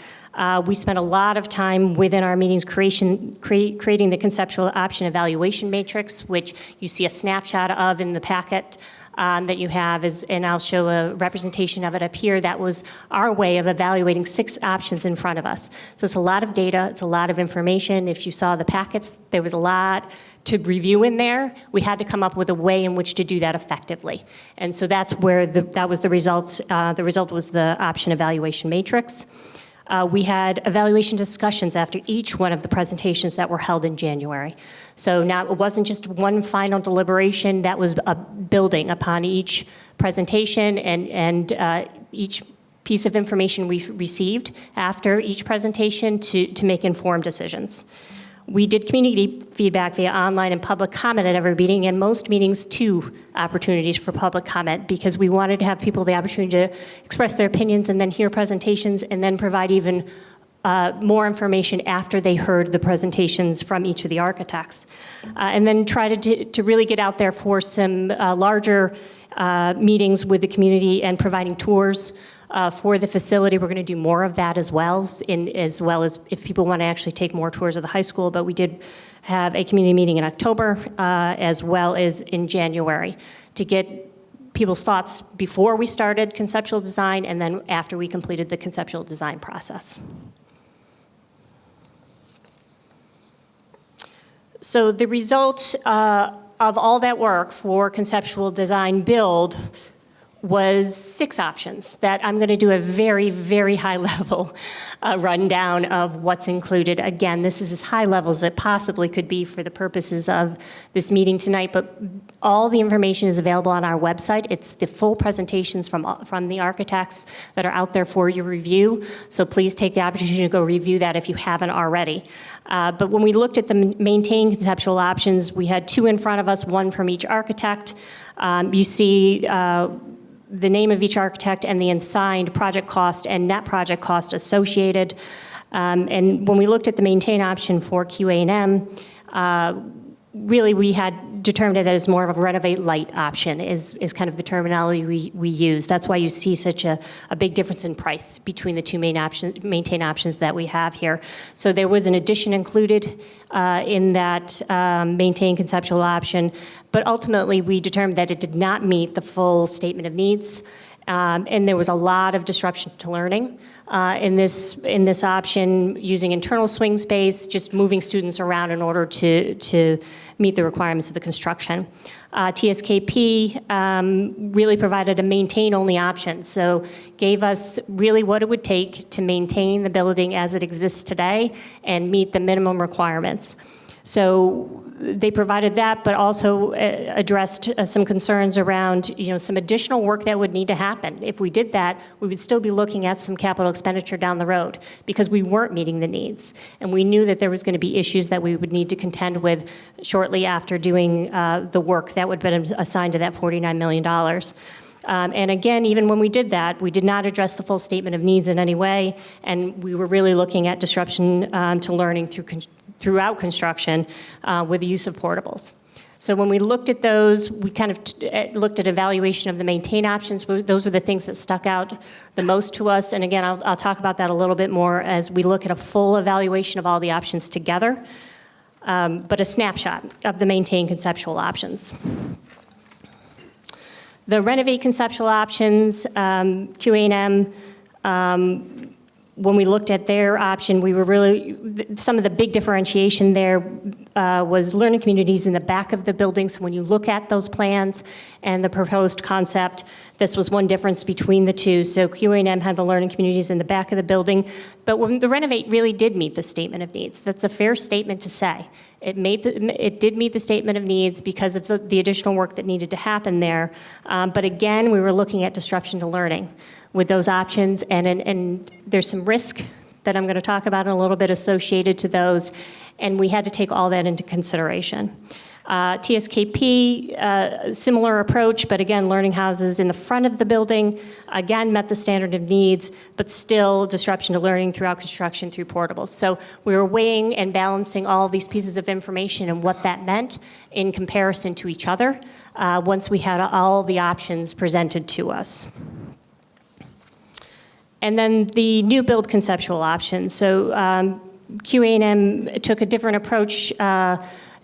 We spent a lot of time within our meetings creating the conceptual option evaluation matrix, which you see a snapshot of in the packet that you have, and I'll show a representation of it up here. That was our way of evaluating 6 options in front of us. So it's a lot of data, it's a lot of information. If you saw the packets, there was a lot to review in there. We had to come up with a way in which to do that effectively. And so that's where that was the results. The result was the option evaluation matrix. We had evaluation discussions after each one of the presentations that were held in January. So now it wasn't just one final deliberation, that was building upon each presentation and each piece of information we received after each presentation to make informed decisions. We did community feedback via online and public comment at every meeting, and most meetings 2 opportunities for public comment, because we wanted to have people the opportunity to express their opinions and then hear presentations and then provide even more information after they heard the presentations from each of the architects. And then try to really get out there for some larger meetings with the community and providing tours for the facility. We're going to do more of that as well as if people want to actually take more tours of the high school. But we did have a community meeting in October as well as in January to get people's thoughts before we started conceptual design and then after we completed the conceptual design process. So the result of all that work for conceptual design build was 6 options that I'm going to do a very, very high level rundown of what's included. Again, this is as high level as it possibly could be for the purposes of this meeting tonight, but all the information is available on our website. It's the full presentations from the architects that are out there for your review, so please take the opportunity to go review that if you haven't already. But when we looked at the maintained conceptual options, we had 2 in front of us, 1 from each architect. You see the name of each architect and the assigned project cost and net project cost associated. And when we looked at the maintain option for QA&M, really we had determined that as more of a renovate light option is kind of the terminology we use. That's why you see such a big difference in price between the 2 maintain options that we have here. So there was an addition included in that maintain conceptual option, but ultimately we determined that it did not meet the full statement of needs. And there was a lot of disruption to learning in this option, using internal swing space, just moving students around in order to meet the requirements of the construction. TSKP really provided a maintain-only option, so gave us really what it would take to maintain the building as it exists today and meet the minimum requirements. So they provided that, but also addressed some concerns around, some additional work that would need to happen. If we did that, we would still be looking at some capital expenditure down the road because we weren't meeting the needs. And we knew that there was going to be issues that we would need to contend with shortly after doing the work that would have been assigned to that $49 million. And again, even when we did that, we did not address the full statement of needs in any way, and we were really looking at disruption to learning throughout construction with the use of portables. So when we looked at those, we kind of looked at evaluation of the maintain options. Those were the things that stuck out the most to us. And again, I'll talk about that a little bit more as we look at a full evaluation of all the options together, but a snapshot of the maintain conceptual options. The Renovate conceptual options, QA&M, when we looked at their option, we were really, some of the big differentiation there was learning communities in the back of the building. So when you look at those plans and the proposed concept, this was one difference between the two. So QA&M had the learning communities in the back of the building, but when the Renovate really did meet the statement of needs. That's a fair statement to say. It did meet the statement of needs because of the additional work that needed to happen there. But again, we were looking at disruption to learning with those options, and there's some risk that I'm going to talk about in a little bit associated to those, and we had to take all that into consideration. TSKP, similar approach, but again, learning houses in the front of the building, again, met the standard of needs, but still disruption to learning throughout construction through portables. So we were weighing and balancing all of these pieces of information and what that meant in comparison to each other once we had all the options presented to us. And then the new build conceptual options. So QA&M took a different approach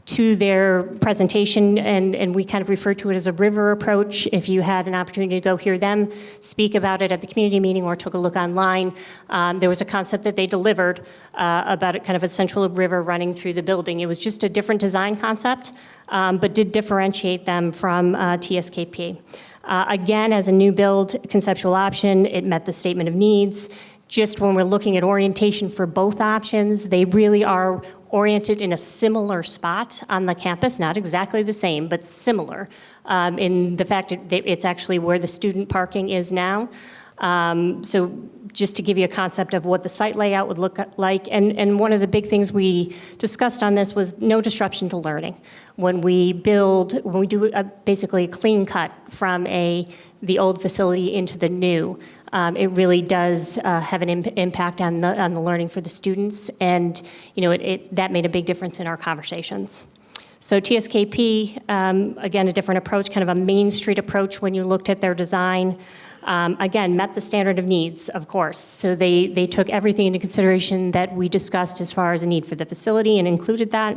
to their presentation, and we kind of refer to it as a river approach. If you had an opportunity to go hear them speak about it at the community meeting or took a look online, there was a concept that they delivered about kind of a central river running through the building. It was just a different design concept, but did differentiate them from TSKP. Again, as a new build conceptual option, it met the statement of needs. Just when we're looking at orientation for both options, they really are oriented in a similar spot on the campus, not exactly the same, but similar in the fact that it's actually where the student parking is now. So just to give you a concept of what the site layout would look like, and one of the big things we discussed on this was no disruption to learning. When we do basically a clean cut from a the old facility into the new. It really does have an impact on the learning for the students, and that made a big difference in our conversations. So TSKP, again, a different approach, kind of a Main Street approach when you looked at their design. Again, met the standard of needs, of course. So they took everything into consideration that we discussed as far as a need for the facility and included that.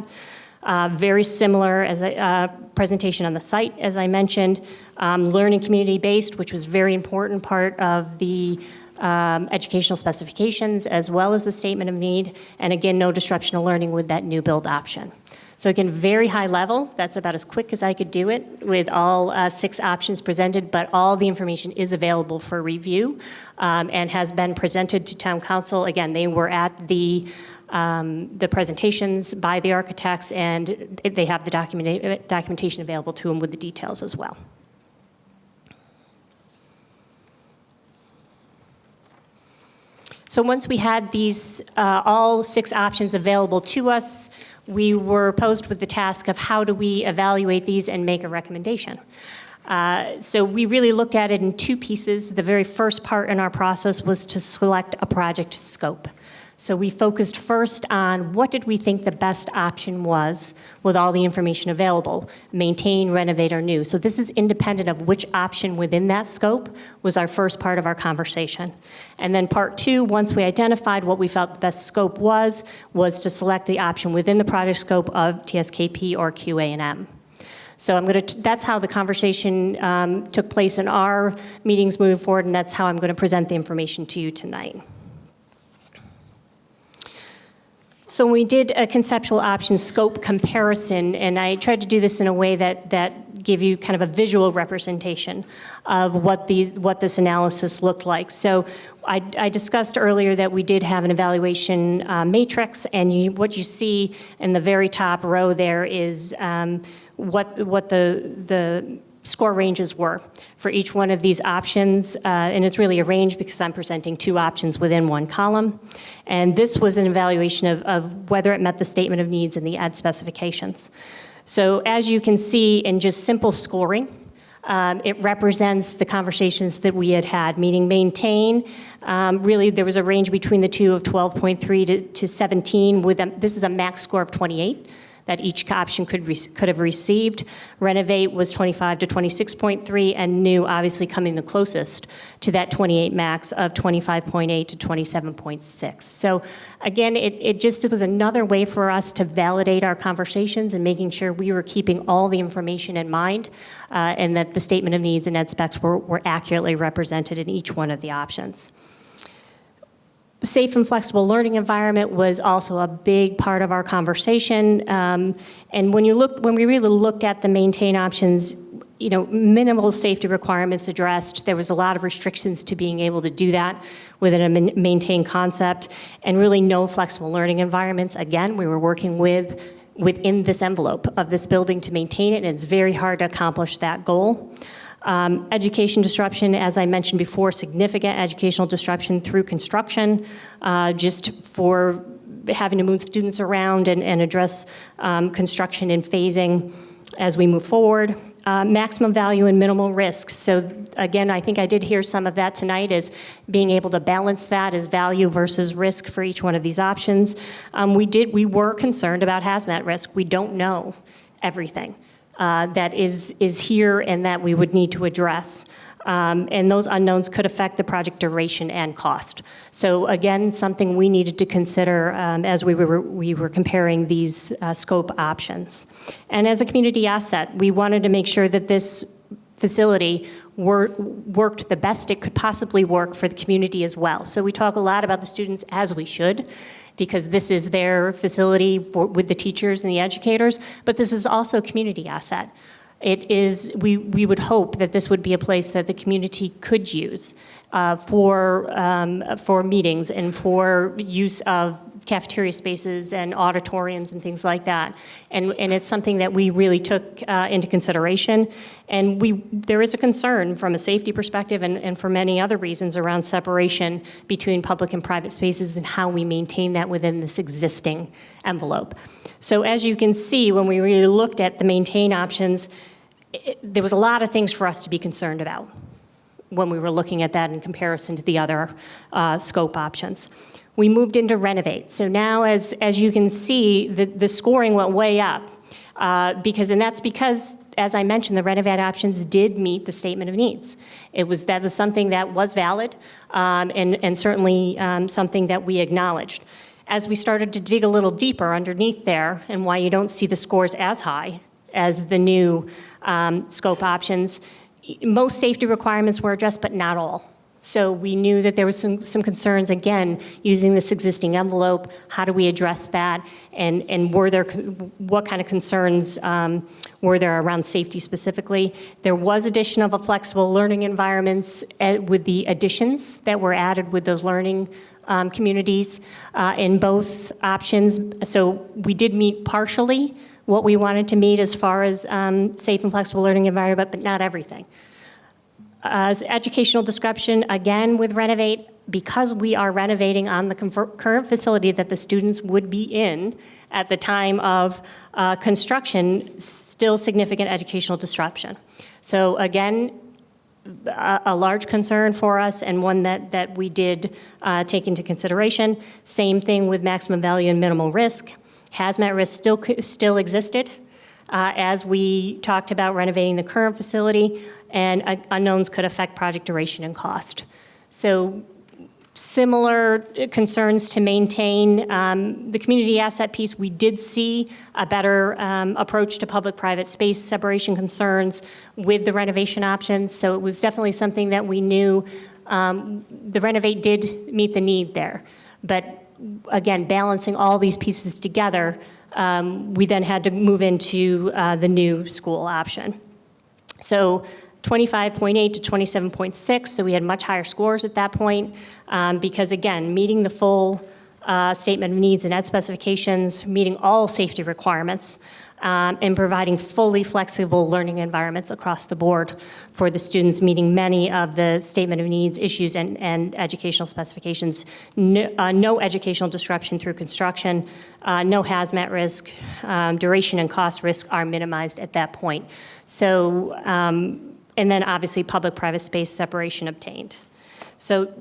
Very similar as a presentation on the site, as I mentioned. Learning community-based, which was a very important part of the educational specifications, as well as the statement of need. And again, no disruption of learning with that new build option. So again, very high level. That's about as quick as I could do it with all 6 options presented, but all the information is available for review and has been presented to Town Council. Again, they were at the presentations by the architects, and they have the documentation available to them with the details as well. So once we had these all 6 options available to us, we were posed with the task of how do we evaluate these and make a recommendation. So we really looked at it in 2 pieces. The very first part in our process was to select a project scope. So we focused first on what did we think the best option was with all the information available, maintain, renovate, or new. So this is independent of which option within that scope was our first part of our conversation. And then part 2, once we identified what we felt the best scope was to select the option within the project scope of TSKP or QA&M. So that's how the conversation took place in our meetings moving forward, and that's how I'm going to present the information to you tonight. So we did a conceptual option scope comparison, and I tried to do this in a way that gave you kind of a visual representation of what this analysis looked like. So I discussed earlier that we did have an evaluation matrix, and what you see in the very top row there is what the score ranges were for each one of these options, and it's really a range because I'm presenting 2 options within one column. And this was an evaluation of whether it met the statement of needs and the ed specifications. So as you can see in just simple scoring, it represents the conversations that we had, meaning maintain. Really, there was a range between the 2 of 12.3 to 17. This is a max score of 28. That each option could have received. Renovate was 25 to 26.3, and new obviously coming the closest to that 28 max of 25.8 to 27.6. So again, it was another way for us to validate our conversations and making sure we were keeping all the information in mind and that the statement of needs and ed specs were accurately represented in each one of the options. Safe and flexible learning environment was also a big part of our conversation. And when we really looked at the maintain options, minimal safety requirements addressed. There was a lot of restrictions to being able to do that within a maintain concept, and really no flexible learning environments. Again, we were working within this envelope of this building to maintain it, and it's very hard to accomplish that goal. Education disruption, as I mentioned before, significant educational disruption through construction, just for having to move students around and address construction and phasing as we move forward. Maximum value and minimal risk. So again, I think I did hear some of that tonight, is being able to balance that as value versus risk for each one of these options. We were concerned about hazmat risk. We don't know everything that is here and that we would need to address. And those unknowns could affect the project duration and cost. So again, something we needed to consider as we were comparing these scope options. And as a community asset, we wanted to make sure that this facility worked the best it could possibly work for the community as well. So we talk a lot about the students, as we should, because this is their facility with the teachers and the educators, but this is also a community asset. It is, we would hope that this would be a place that the community could use for meetings and for use of cafeteria spaces and auditoriums and things like that. And it's something that we really took into consideration. And there is a concern from a safety perspective and for many other reasons around separation between public and private spaces and how we maintain that within this existing envelope. So as you can see, when we really looked at the maintain options, there was a lot of things for us to be concerned about. when we were looking at that in comparison to the other scope options. We moved into Renovate. So now, as you can see, the scoring went way up that's because, as I mentioned, the Renovate options did meet the statement of needs. That was something that was valid and certainly something that we acknowledged. As we started to dig a little deeper underneath there, and why you don't see the scores as high as the new scope options, most safety requirements were addressed, but not all. So we knew that there was some concerns, again, using this existing envelope. How do we address that? And what kind of concerns were there around safety specifically? There was addition of a flexible learning environments with the additions that were added with those learning communities in both options. So we did meet partially what we wanted to meet as far as safe and flexible learning environment, but not everything. As educational disruption, again with Renovate, because we are renovating on the current facility that the students would be in at the time of construction, still significant educational disruption. So again, a large concern for us and one that we did take into consideration. Same thing with maximum value and minimal risk. Hazmat risk still existed. As we talked about renovating the current facility, and unknowns could affect project duration and cost. So similar concerns to maintain. The community asset piece, we did see a better approach to public-private space separation concerns with the renovation options, so it was definitely something that we knew the Renovate did meet the need there. But again, balancing all these pieces together, we then had to move into the new school option. So 25.8 to 27.6, so we had much higher scores at that point because, again, meeting the full statement of needs and ed specifications, meeting all safety requirements, and providing fully flexible learning environments across the board for the students, meeting many of the statement of needs issues and educational specifications. No educational disruption through construction, no hazmat risk, duration and cost risk are minimized at that point. So, and then obviously public-private space separation obtained. So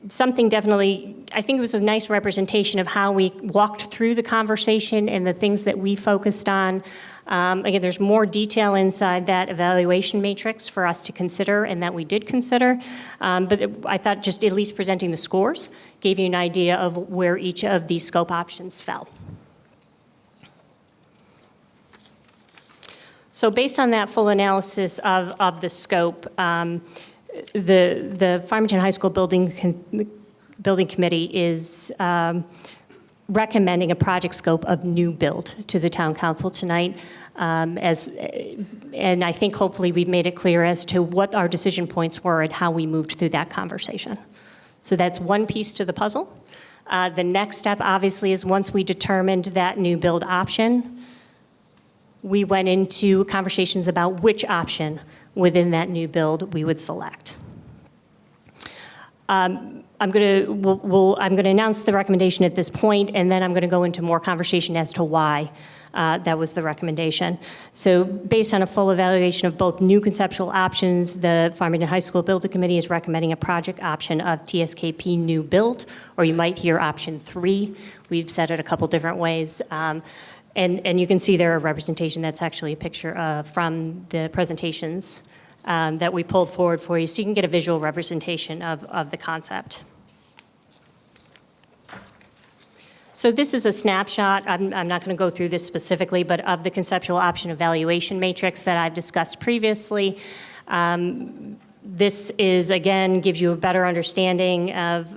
something definitely, I think it was a nice representation of how we walked through the conversation and the things that we focused on. Again, there's more detail inside that evaluation matrix for us to consider and that we did consider. But I thought just at least presenting the scores gave you an idea of where each of these scope options fell. So based on that full analysis of the scope, the Farmington High School Building Committee is recommending a project scope of new build to the Town Council tonight. And I think hopefully we've made it clear as to what our decision points were and how we moved through that conversation. So that's one piece to the puzzle. The next step obviously is once we determined that new build option, we went into conversations about which option within that new build we would select. I'm going to announce the recommendation at this point, and then I'm going to go into more conversation as to why that was the recommendation. So based on a full evaluation of both new conceptual options, the Farmington High School Building Committee is recommending a project option of TSKP new build, or you might hear option 3. We've said it a couple different ways. And you can see there a representation that's actually a picture from the presentations that we pulled forward for you, so you can get a visual representation of the concept. So this is a snapshot. I'm not going to go through this specifically, but of the conceptual option evaluation matrix that I've discussed previously. This is, again, gives you a better understanding of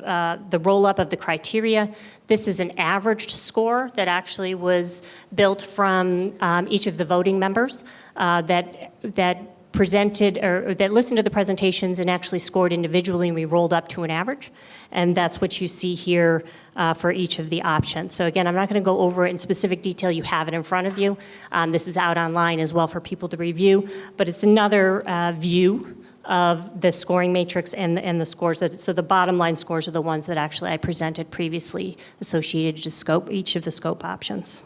the roll-up of the criteria. This is an averaged score that actually was built from each of the voting members that presented or that listened to the presentations and actually scored individually, and we rolled up to an average. And that's what you see here for each of the options. So again, I'm not going to go over it in specific detail. You have it in front of you. This is out online as well for people to review, but it's another view of the scoring matrix and the scores. So the bottom line scores are the ones that actually I presented previously associated to scope, each of the scope options.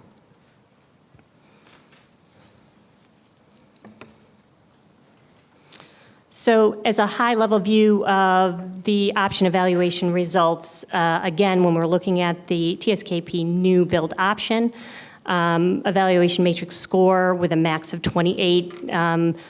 So as a high-level view of the option evaluation results, again, when we're looking at the TSKP new build option, evaluation matrix score with a max of 28,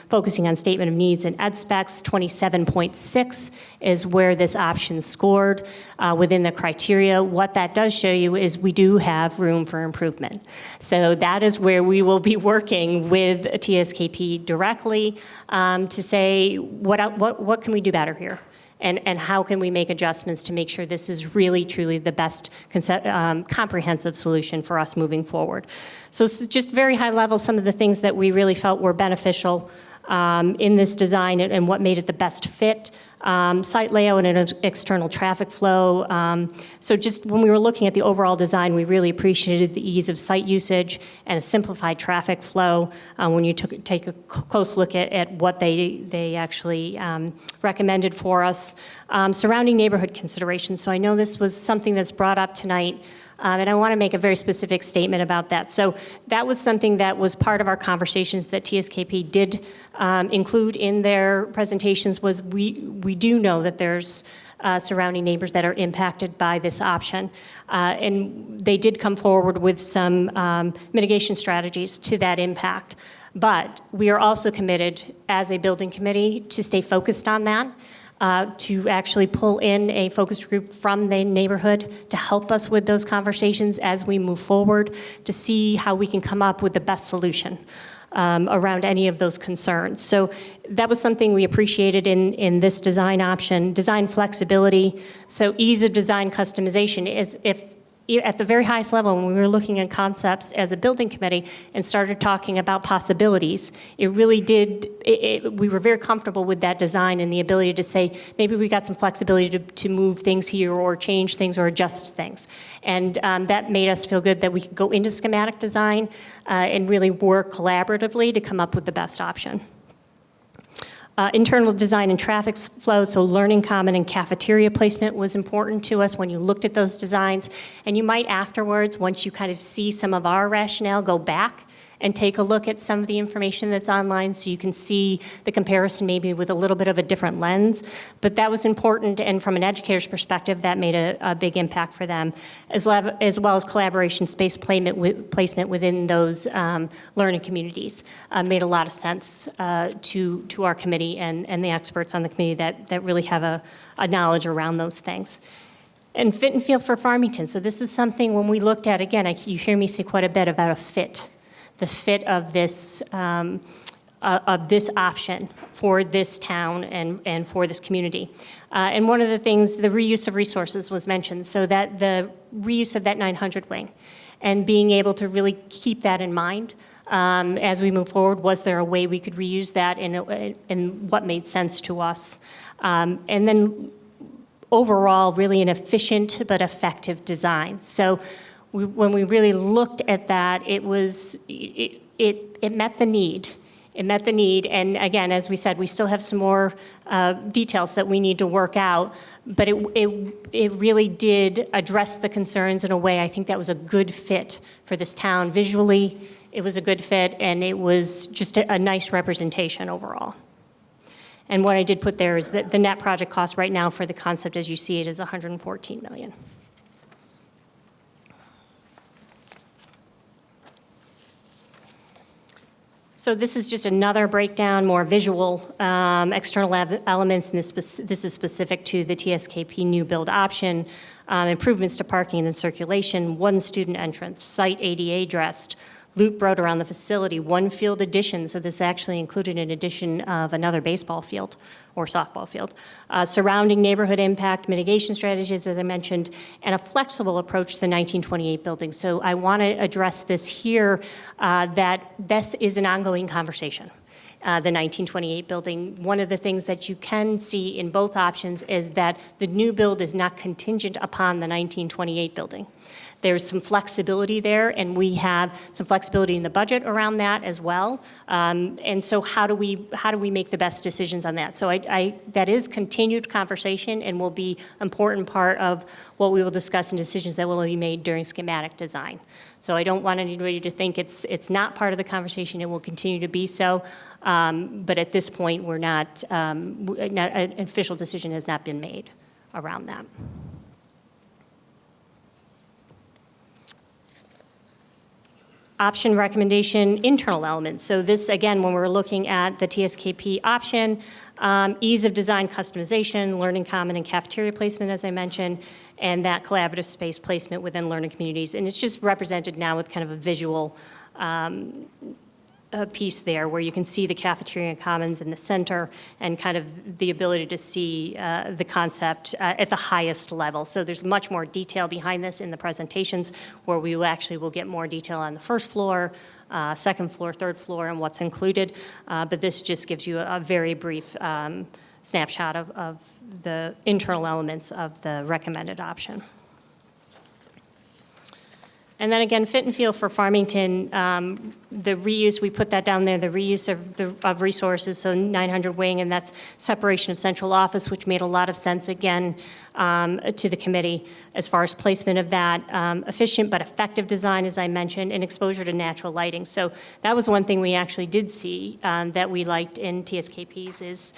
focusing on statement of needs and ed specs, 27.6 is where this option scored within the criteria. What that does show you is we do have room for improvement. So that is where we will be working with TSKP directly to say, what can we do better here? And how can we make adjustments to make sure this is really, truly the best comprehensive solution for us moving forward. So just very high level, some of the things that we really felt were beneficial in this design and what made it the best fit. Site layout and external traffic flow. So just when we were looking at the overall design, we really appreciated the ease of site usage and a simplified traffic flow when you take a close look at what they actually recommended for us. Surrounding neighborhood considerations. So I know this was something that's brought up tonight. And I want to make a very specific statement about that. So that was something that was part of our conversations that TSKP did include in their presentations was we do know that there's surrounding neighbors that are impacted by this option. And they did come forward with some mitigation strategies to that impact. But we are also committed as a building committee to stay focused on that. To actually pull in a focus group from the neighborhood to help us with those conversations as we move forward to see how we can come up with the best solution around any of those concerns. So that was something we appreciated in this design option. Design flexibility, so ease of design customization is if at the very highest level, when we were looking at concepts as a building committee and started talking about possibilities, it really did, we were very comfortable with that design and the ability to say, maybe we got some flexibility to move things here or change things or adjust things. And that made us feel good that we could go into schematic design and really work collaboratively to come up with the best option. Internal design and traffic flow, so learning common and cafeteria placement was important to us when you looked at those designs. And you might afterwards, once you kind of see some of our rationale, go back and take a look at some of the information that's online so you can see the comparison maybe with a little bit of a different lens. But that was important, and from an educator's perspective, that made a big impact for them, as well as collaboration space placement within those learning communities. Made a lot of sense to our committee and the experts on the committee that really have a knowledge around those things. And fit and feel for Farmington. So this is something when we looked at, again, you hear me say quite a bit about a fit. The fit of this option for this town and for this community. And one of the things, the reuse of resources was mentioned, so that the reuse of that 900 wing and being able to really keep that in mind as we move forward. Was there a way we could reuse that and what made sense to us? And then overall, really an efficient but effective design. So when we really looked at that, it met the need. It met the need, and again, as we said, we still have some more details that we need to work out, but it really did address the concerns in a way I think that was a good fit for this town. Visually, it was a good fit, and it was just a nice representation overall. And what I did put there is that the net project cost right now for the concept as you see it is $114 million. So this is just another breakdown, more visual external elements, and this is specific to the TSKP new build option. Improvements to parking and circulation, one student entrance, site ADA dressed, loop road around the facility, one field addition, so this actually included an addition of another baseball field or softball field. Surrounding neighborhood impact mitigation strategies, as I mentioned, and a flexible approach to the 1928 building. So I want to address this here, that this is an ongoing conversation. The 1928 building. One of the things that you can see in both options is that the new build is not contingent upon the 1928 building. There's some flexibility there, and we have some flexibility in the budget around that as well. And so how do we make the best decisions on that? So that is continued conversation and will be an important part of what we will discuss and decisions that will be made during schematic design. So I don't want anybody to think it's not part of the conversation. It will continue to be so. But at this point, we're not an official decision has not been made around that. Option recommendation, internal elements. So this, again, when we're looking at the TSKP option, ease of design customization, learning common and cafeteria placement, as I mentioned, and that collaborative space placement within learning communities. And it's just represented now with kind of a visual piece there where you can see the cafeteria and commons in the center and kind of the ability to see the concept at the highest level. So there's much more detail behind this in the presentations where we will get more detail on the first floor, second floor, third floor, and what's included. But this just gives you a very brief snapshot of the internal elements of the recommended option. And then again, fit and feel for Farmington, the reuse, we put that down there, the reuse of resources, so 900 wing, and that's separation of central office, which made a lot of sense, again, to the committee as far as placement of that, efficient but effective design, as I mentioned, and exposure to natural lighting. So that was one thing we actually did see that we liked in TSKPs is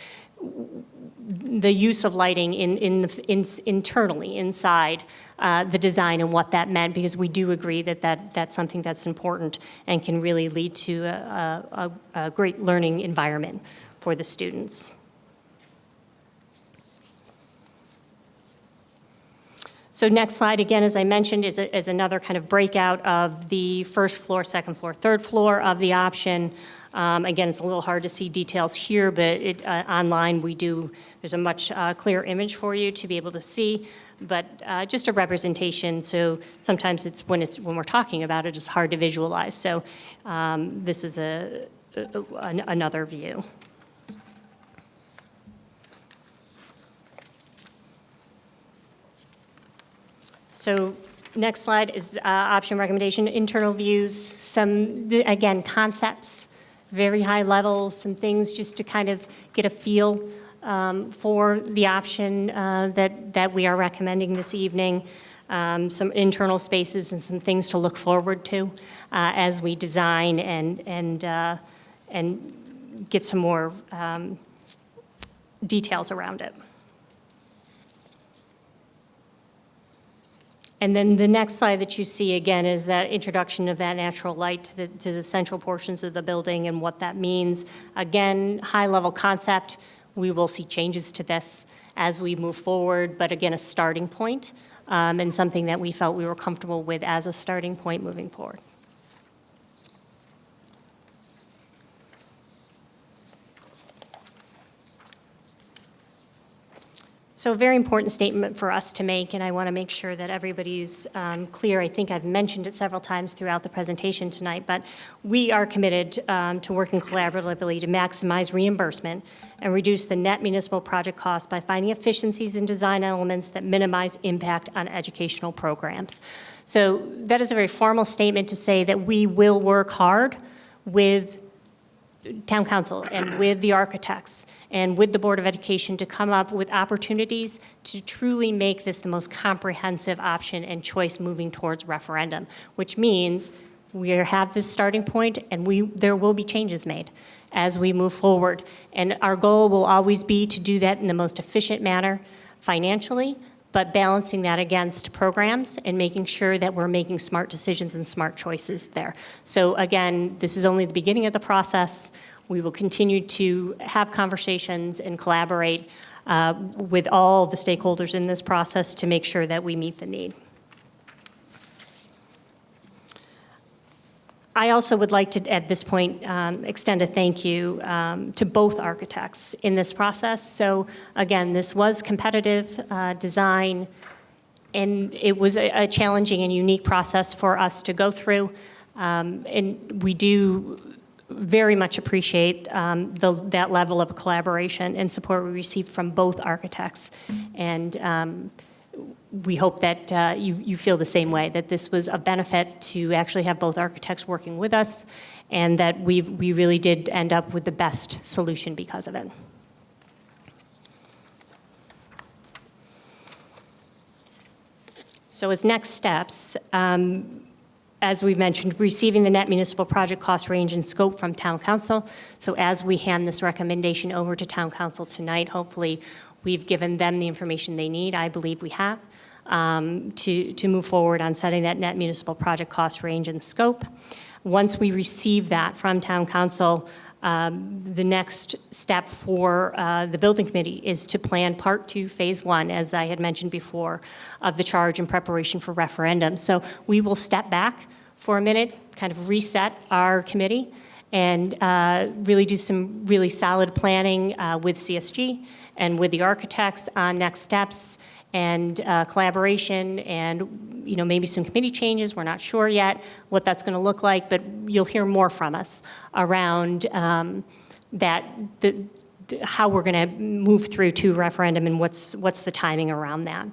the use of lighting internally inside the design and what that meant, because we do agree that's something that's important and can really lead to a great learning environment for the students. So next slide, again, as I mentioned, is another kind of breakout of the first floor, second floor, third floor of the option. Again, it's a little hard to see details here, but online there's a much clearer image for you to be able to see, but just a representation. So sometimes when we're talking about it, it's hard to visualize. So this is another view. So next slide is option recommendation, internal views, some, again, concepts, very high levels, some things just to kind of get a feel for the option that we are recommending this evening, some internal spaces and some things to look forward to as we design and get some more details around it. And then the next slide that you see again is that introduction of that natural light to the central portions of the building and what that means. Again, high-level concept. We will see changes to this as we move forward, but again, a starting point and something that we felt we were comfortable with as a starting point moving forward. So a very important statement for us to make, and I want to make sure that everybody's clear. I think I've mentioned it several times throughout the presentation tonight, but we are committed to working collaboratively to maximize reimbursement and reduce the net municipal project cost by finding efficiencies in design elements that minimize impact on educational programs. So that is a very formal statement to say that we will work hard with Town Council and with the architects and with the Board of Education to come up with opportunities to truly make this the most comprehensive option and choice moving towards referendum, which means we have this starting point and there will be changes made as we move forward. And our goal will always be to do that in the most efficient manner financially, but balancing that against programs and making sure that we're making smart decisions and smart choices there. So again, this is only the beginning of the process. We will continue to have conversations and collaborate with all the stakeholders in this process to make sure that we meet the need. I also would like to, at this point, extend a thank you to both architects in this process. So again, this was competitive design, and it was a challenging and unique process for us to go through. And we do very much appreciate that level of collaboration and support we received from both architects. And we hope that you feel the same way, that this was a benefit to actually have both architects working with us, and that we really did end up with the best solution because of it. So as next steps, as we mentioned, receiving the net municipal project cost range and scope from Town Council. So as we hand this recommendation over to Town Council tonight, hopefully we've given them the information they need, I believe we have, to move forward on setting that net municipal project cost range and scope. Once we receive that from Town Council, the next step for the building committee is to plan Part 2, Phase 1, as I had mentioned before, of the charge in preparation for referendum. So we will step back for a minute, kind of reset our committee, and really do some really solid planning with CSG and with the architects on next steps and collaboration, and maybe some committee changes. We're not sure yet what that's going to look like, but you'll hear more from us around how we're going to move through to referendum and what's the timing around that.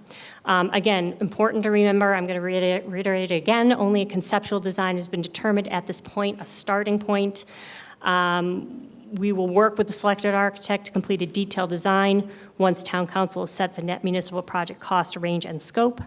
Again, important to remember, I'm going to reiterate it again, only a conceptual design has been determined at this point, a starting point. We will work with the selected architect to complete a detailed design once Town Council has set the net municipal project cost range and scope.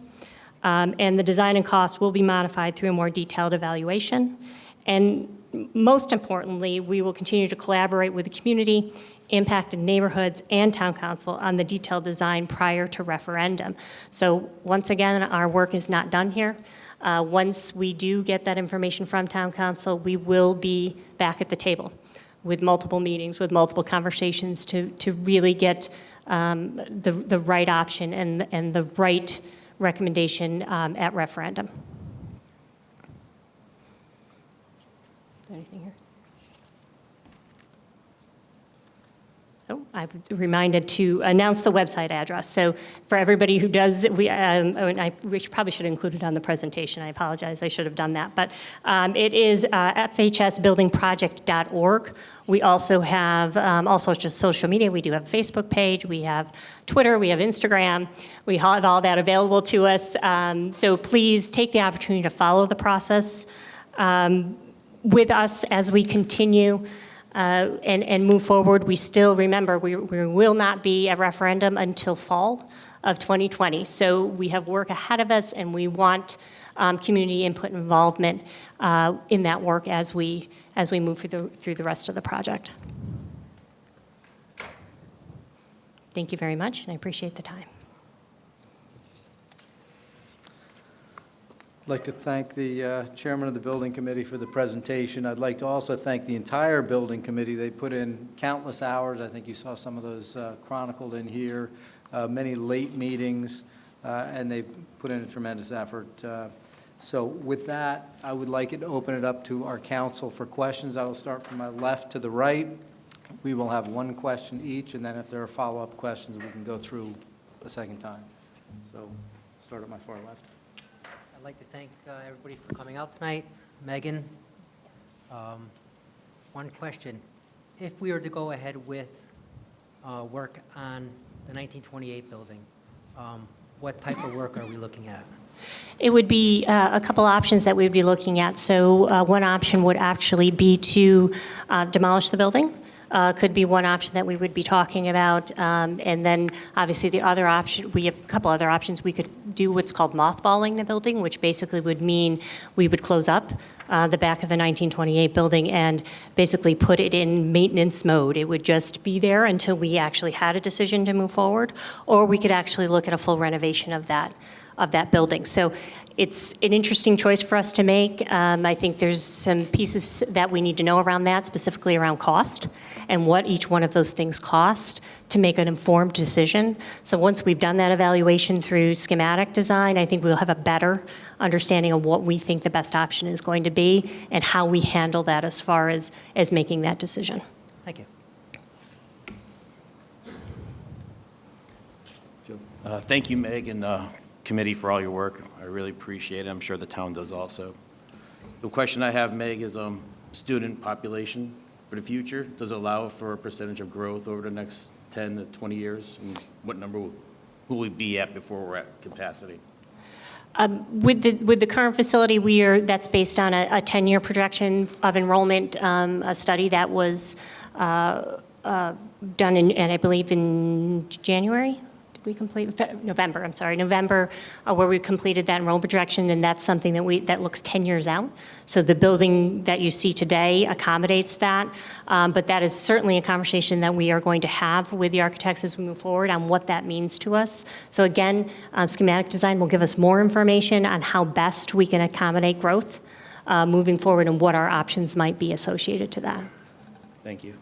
And the design and cost will be modified through a more detailed evaluation. And most importantly, we will continue to collaborate with the community, impacted neighborhoods, and Town Council on the detailed design prior to referendum. So once again, our work is not done here. Once we do get that information from Town Council, we will be back at the table with multiple meetings, with multiple conversations to really get the right option and the right recommendation at referendum. Is there anything here? Oh, I'm reminded to announce the website address. So for everybody who does, we probably should have included it on the presentation. I apologize, I should have done that. But it is FHSbuildingproject.org. We also have all sorts of social media. We do have a Facebook page. We have Twitter. We have Instagram. We have all that available to us. So please take the opportunity to follow the process with us as we continue. And move forward. We still, remember, we will not be at referendum until fall of 2020. So we have work ahead of us, and we want community input and involvement in that work as we move through the rest of the project. Thank you very much, and I appreciate the time. I'd like to thank the chairman of the building committee for the presentation. I'd like to also thank the entire building committee. They put in countless hours. I think you saw some of those chronicled in here, many late meetings, and they put in a tremendous effort. So with that, I would like to open it up to our council for questions. I will start from my left to the right. We will have one question each, and then if there are follow-up questions, we can go through a second time. So start at my far left. I'd like to thank everybody for coming out tonight. Megan, one question. If we were to go ahead with work on the 1928 building, what type of work are we looking at? It would be a couple options that we would be looking at. So one option would actually be to demolish the building. Could be one option that we would be talking about. And then obviously the other option, we have a couple other options. We could do what's called mothballing the building, which basically would mean we would close up the back of the 1928 building and basically put it in maintenance mode. It would just be there until we actually had a decision to move forward. Or we could actually look at a full renovation of that building. So it's an interesting choice for us to make. I think there's some pieces that we need to know around that, specifically around cost and what each one of those things cost to make an informed decision. So once we've done that evaluation through schematic design, I think we'll have a better understanding of what we think the best option is going to be and how we handle that as far as making that decision. Thank you. Thank you, Meg, and committee for all your work. I really appreciate it. I'm sure the town does also. The question I have, Meg, is student population for the future. Does it allow for a percentage of growth over the next 10 to 20 years? And what number will we be at before we're at capacity? With the current facility, that's based on a 10-year projection of enrollment, a study that was done and I believe in January. Did we complete November? I'm sorry, November, where we completed that enrollment projection, and that's something that looks 10 years out. So the building that you see today accommodates that, but that is certainly a conversation that we are going to have with the architects as we move forward on what that means to us. So again, schematic design will give us more information on how best we can accommodate growth moving forward and what our options might be associated to that. Thank you.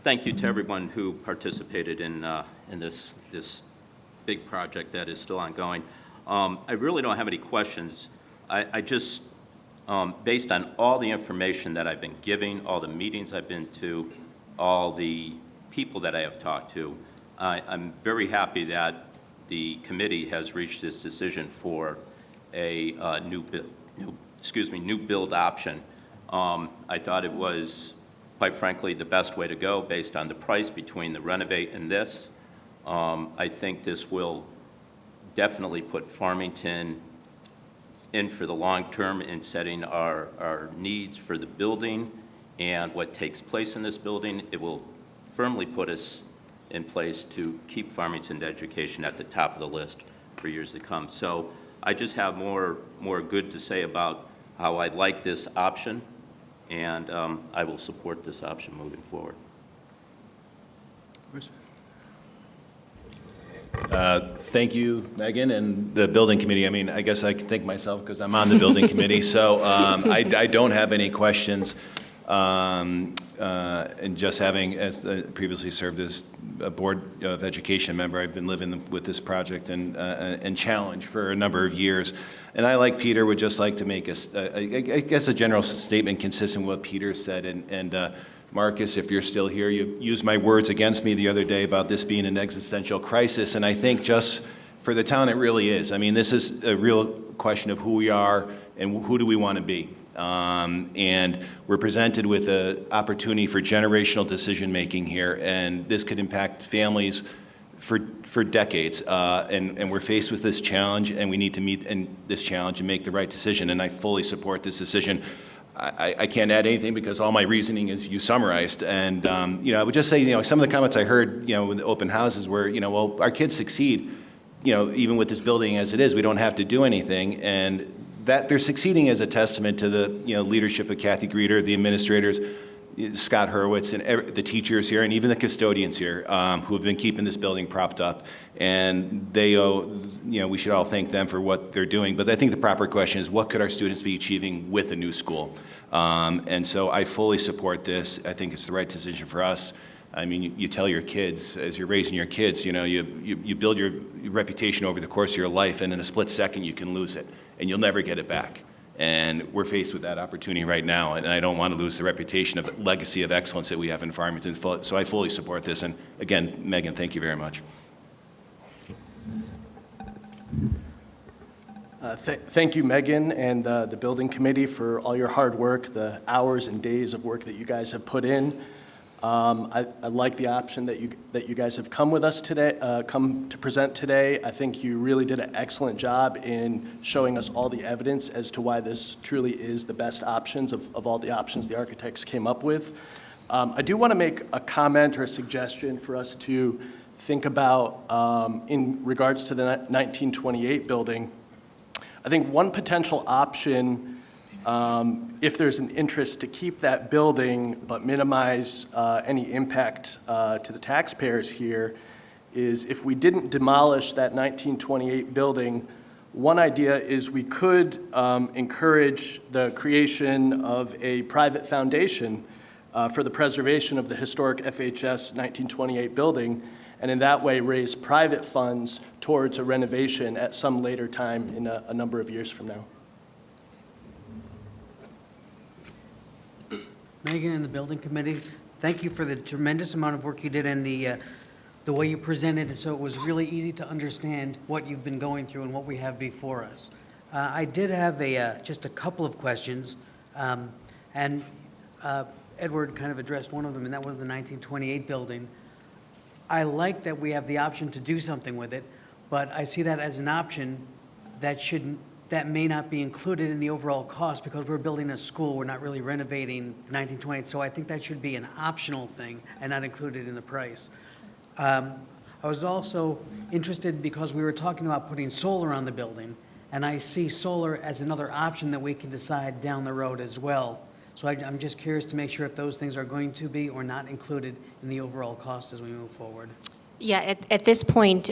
Thank you to everyone who participated in this big project that is still ongoing. I really don't have any questions. I just, based on all the information that I've been giving, all the meetings I've been to, all the people that I have talked to, I'm very happy that the committee has reached this decision for a new build option. I thought it was, quite frankly, the best way to go based on the price between the Renovate and this. I think this will definitely put Farmington in for the long term in setting our needs for the building and what takes place in this building. It will firmly put us in place to keep Farmington education at the top of the list for years to come. So I just have more good to say about how I like this option, and I will support this option moving forward. Thank you, Megan, and the building committee. I mean, I guess I can thank myself because I'm on the building committee. So I don't have any questions. And just having as previously served as a Board of Education member, I've been living with this project and challenge for a number of years. And I, like Peter, would just like to make a general statement consistent with what Peter said. And Marcus, if you're still here, you used my words against me the other day about this being an existential crisis. And I think just for the town, it really is. I mean, this is a real question of who we are and who do we want to be. And we're presented with an opportunity for generational decision-making here, and this could impact families for decades. And we're faced with this challenge, and we need to meet this challenge and make the right decision, and I fully support this decision. I can't add anything because all my reasoning is you summarized. And, I would just say, some of the comments I heard, in the open houses were, well, our kids succeed, even with this building as it is. We don't have to do anything. And that they're succeeding as a testament to the leadership of Kathy Greeter, the administrators, Scott Hurwitz, and the teachers here, and even the custodians here who have been keeping this building propped up. And they we should all thank them for what they're doing. But I think the proper question is, what could our students be achieving with a new school? And so I fully support this. I think it's the right decision for us. I mean, you tell your kids, as you're raising your kids, you build your reputation over the course of your life, and in a split second you can lose it, and you'll never get it back. And we're faced with that opportunity right now, and I don't want to lose the reputation of the legacy of excellence that we have in Farmington. So I fully support this. And again, Megan, thank you very much. Thank you, Megan, and the building committee for all your hard work, the hours and days of work that you guys have put in. I like the option that you guys have come with us today, come to present today. I think you really did an excellent job in showing us all the evidence as to why this truly is the best options of all the options the architects came up with. I do want to make a comment or a suggestion for us to think about in regards to the 1928 building. I think one potential option, if there's an interest to keep that building but minimize any impact to the taxpayers here, is if we didn't demolish that 1928 building, one idea is we could encourage the creation of a private foundation for the preservation of the historic FHS 1928 building, and in that way raise private funds towards a renovation at some later time in a number of years from now. Megan and the building committee, thank you for the tremendous amount of work you did and the way you presented it, so it was really easy to understand what you've been going through and what we have before us. I did have just a couple of questions, and Edward kind of addressed one of them, and that was the 1928 building. I like that we have the option to do something with it, but I see that as an option that may not be included in the overall cost because we're building a school, we're not really renovating 1920. So I think that should be an optional thing and not included in the price. I was also interested because we were talking about putting solar on the building, and I see solar as another option that we can decide down the road as well. So I'm just curious to make sure if those things are going to be or not included in the overall cost as we move forward. Yeah, at this point,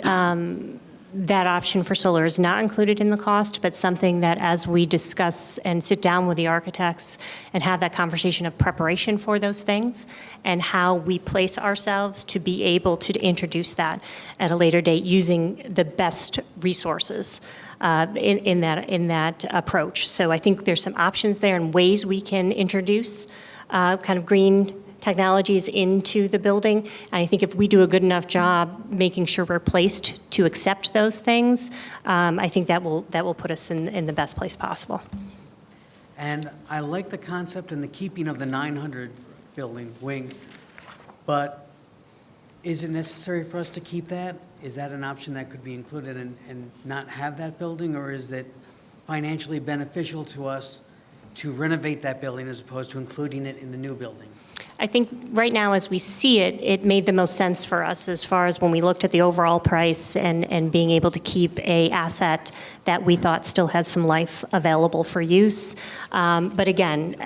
that option for solar is not included in the cost, but something that as we discuss and sit down with the architects and have that conversation of preparation for those things and how we place ourselves to be able to introduce that at a later date using the best resources in that approach. So I think there's some options there and ways we can introduce kind of green technologies into the building. And I think if we do a good enough job making sure we're placed to accept those things, I think that will put us in the best place possible. And I like the concept and the keeping of the 900 building wing, but is it necessary for us to keep that? Is that an option that could be included and not have that building, or is it financially beneficial to us to renovate that building as opposed to including it in the new building? I think right now, as we see it, it made the most sense for us as far as when we looked at the overall price and being able to keep a asset that we thought still has some life available for use. But again,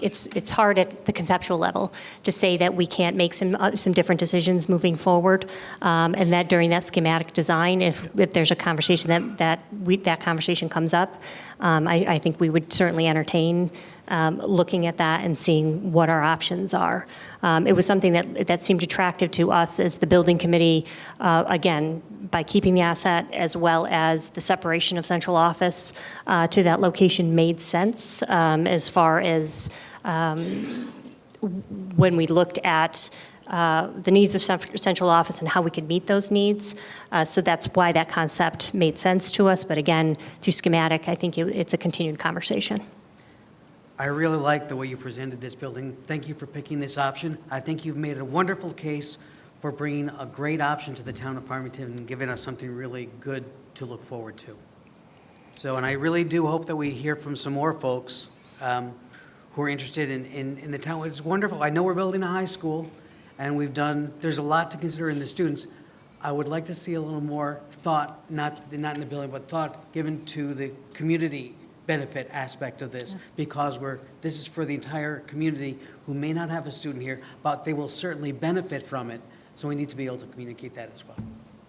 it's hard at the conceptual level to say that we can't make some different decisions moving forward, and that during that schematic design, if there's a conversation that conversation comes up, I think we would certainly entertain looking at that and seeing what our options are. It was something that seemed attractive to us as the building committee, again, by keeping the asset as well as the separation of central office to that location made sense as far as when we looked at the needs of central office and how we could meet those needs. So that's why that concept made sense to us. But again, through schematic, I think it's a continued conversation. I really like the way you presented this building. Thank you for picking this option. I think you've made a wonderful case for bringing a great option to the town of Farmington and giving us something really good to look forward to. So, and I really do hope that we hear from some more folks who are interested in the town. It's wonderful. I know we're building a high school, and there's a lot to consider in the students. I would like to see a little more thought, not in the building, but thought given to the community benefit aspect of this, because this is for the entire community who may not have a student here, but they will certainly benefit from it. So we need to be able to communicate that as well.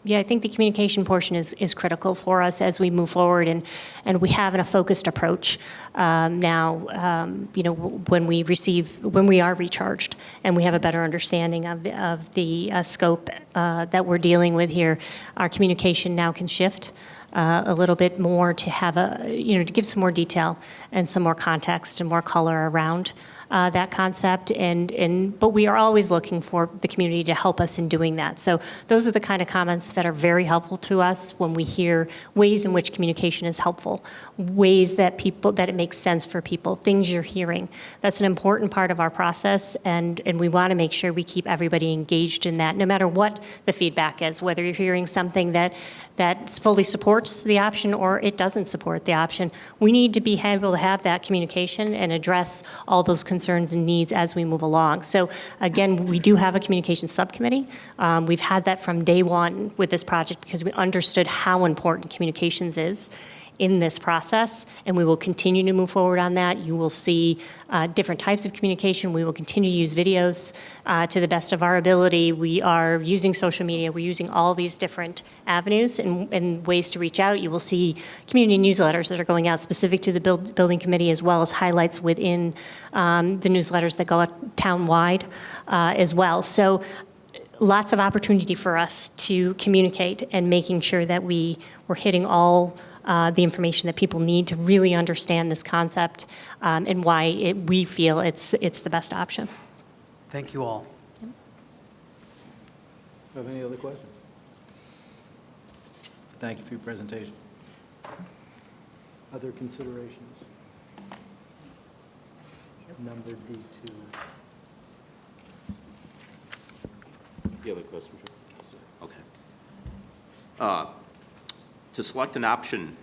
Yeah, I think the communication portion is critical for us as we move forward, and we have a focused approach now. When we are recharged, and we have a better understanding of the scope that we're dealing with here, our communication now can shift a little bit more to have to give some more detail and some more context and more color around that concept. But we are always looking for the community to help us in doing that. So those are the kind of comments that are very helpful to us when we hear ways in which communication is helpful, ways that it makes sense for people, things you're hearing. That's an important part of our process, and we want to make sure we keep everybody engaged in that, no matter what the feedback is, whether you're hearing something that fully supports the option or it doesn't support the option. We need to be able to have that communication and address all those concerns and needs as we move along. So again, we do have a communication subcommittee. We've had that from day one with this project because we understood how important communications is in this process, and we will continue to move forward on that. You will see different types of communication. We will continue to use videos to the best of our ability. We are using social media. We're using all these different avenues and ways to reach out. You will see community newsletters that are going out specific to the building committee, as well as highlights within the newsletters that go out town-wide as well. So lots of opportunity for us to communicate and making sure that we're hitting all the information that people need to really understand this concept and why we feel it's the best option. Thank you all. Have any other questions? Thank you for your presentation. Other considerations? Number D2. you have a question? Okay. To select an option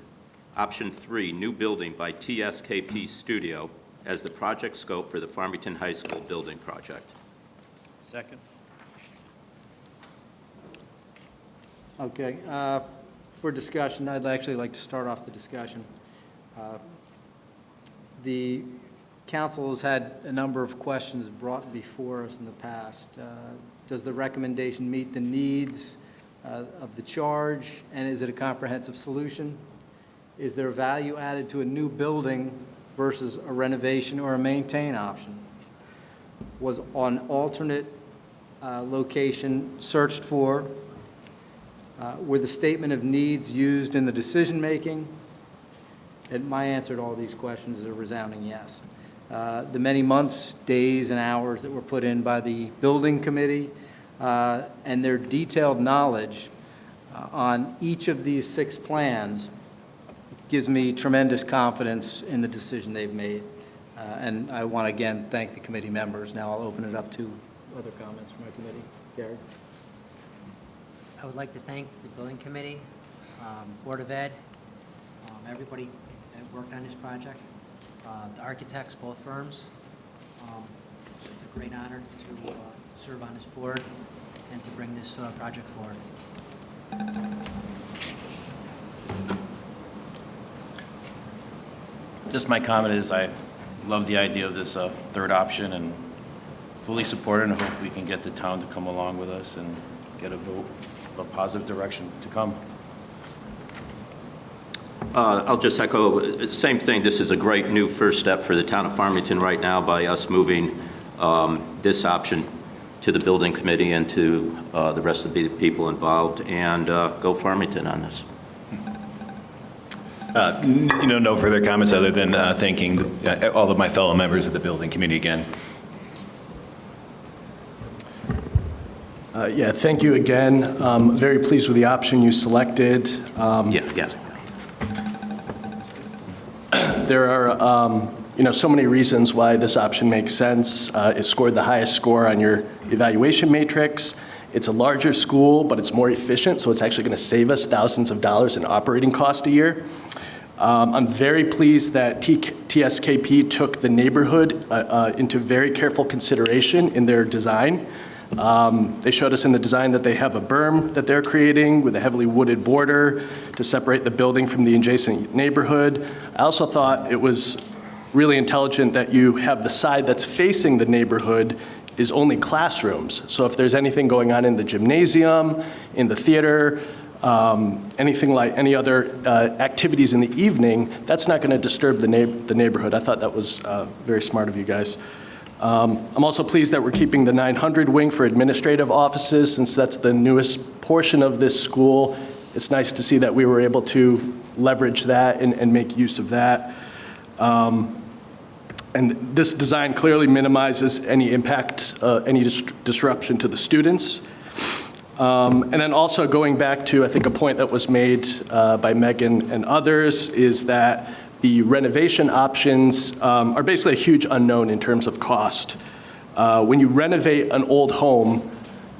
3, new building by TSKP Studio as the project scope for the Farmington High School building project. Second. Okay, for discussion, I'd actually like to start off the discussion. The council has had a number of questions brought before us in the past. Does the recommendation meet the needs of the charge, and is it a comprehensive solution? Is there value added to a new building versus a renovation or a maintain option? Was an alternate location searched for? Were the statement of needs used in the decision-making? And my answer to all these questions is a resounding yes. The many months, days, and hours that were put in by the building committee and their detailed knowledge on each of these 6 plans gives me tremendous confidence in the decision they've made. And I want to again thank the committee members. Now I'll open it up to other comments from my committee. Gary? I would like to thank the building committee, Board of Ed, everybody that worked on this project, the architects, both firms. It's a great honor to serve on this board and to bring this project forward. Just my comment is I love the idea of this third option and fully support it, and hope we can get the town to come along with us and get a vote, a positive direction to come. I'll just echo, same thing. This is a great new first step for the town of Farmington right now by us moving this option to the building committee and to the rest of the people involved, and go Farmington on this. No further comments other than thanking all of my fellow members of the building committee again. Yeah, thank you again. Very pleased with the option you selected. Yeah. There are, so many reasons why this option makes sense. It scored the highest score on your evaluation matrix. It's a larger school, but it's more efficient, so it's actually going to save us thousands of dollars in operating cost a year. I'm very pleased that TSKP took the neighborhood into very careful consideration in their design. They showed us in the design that they have a berm that they're creating with a heavily wooded border to separate the building from the adjacent neighborhood. I also thought it was really intelligent that you have the side that's facing the neighborhood is only classrooms. So if there's anything going on in the gymnasium, in the theater, anything like any other activities in the evening, that's not going to disturb the neighborhood. I thought that was very smart of you guys. I'm also pleased that we're keeping the 900 wing for administrative offices, since that's the newest portion of this school. It's nice to see that we were able to leverage that and make use of that. And this design clearly minimizes any impact, any disruption to the students. And then also going back to, I think, a point that was made by Megan and others, is that the renovation options are basically a huge unknown in terms of cost. When you renovate an old home,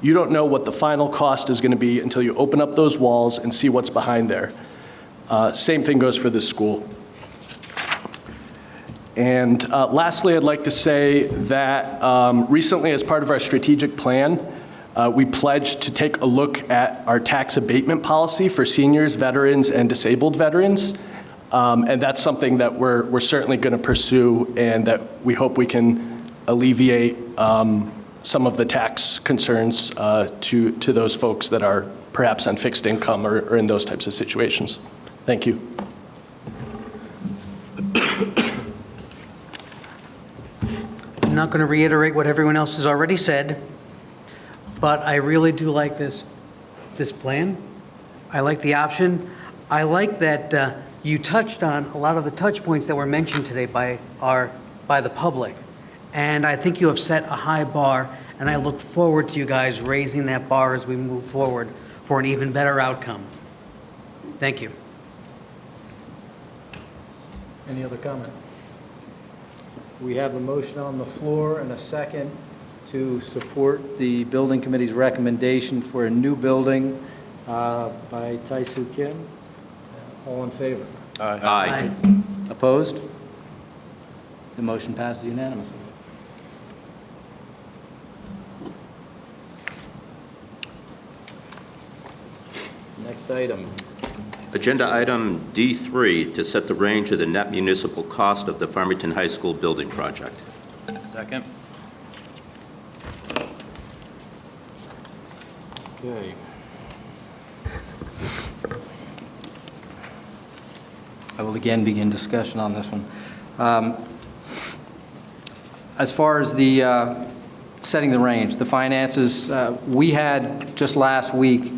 you don't know what the final cost is going to be until you open up those walls and see what's behind there. Same thing goes for this school. And lastly, I'd like to say that recently, as part of our strategic plan, we pledged to take a look at our tax abatement policy for seniors, veterans, and disabled veterans. And that's something that we're certainly going to pursue, and that we hope we can alleviate some of the tax concerns to those folks that are perhaps on fixed income or in those types of situations. Thank you. I'm not going to reiterate what everyone else has already said, but I really do like this plan. I like the option. I like that you touched on a lot of the touch points that were mentioned today by the public. And I think you have set a high bar, and I look forward to you guys raising that bar as we move forward for an even better outcome. Thank you. Any other comment? We have a motion on the floor and a second to support the building committee's recommendation for a new building by Tai-Soo Kim. All in favor? Aye. Opposed? The motion passes unanimously. Next item. Agenda item D3, to set the range of the net municipal cost of the Farmington High School building project. Second. Okay. I will again begin discussion on this one. As far as the setting the range, the finances, we had just last week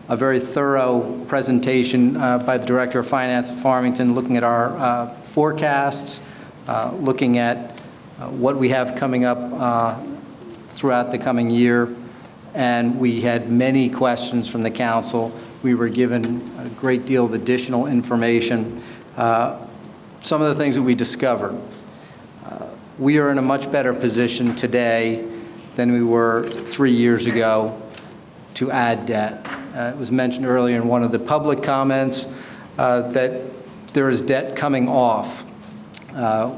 a very thorough presentation by the Director of Finance of Farmington, looking at our forecasts, looking at what we have coming up throughout the coming year, and we had many questions from the council. We were given a great deal of additional information. Some of the things that we discovered. We are in a much better position today than we were 3 years ago to add debt. It was mentioned earlier in one of the public comments that there is debt coming off.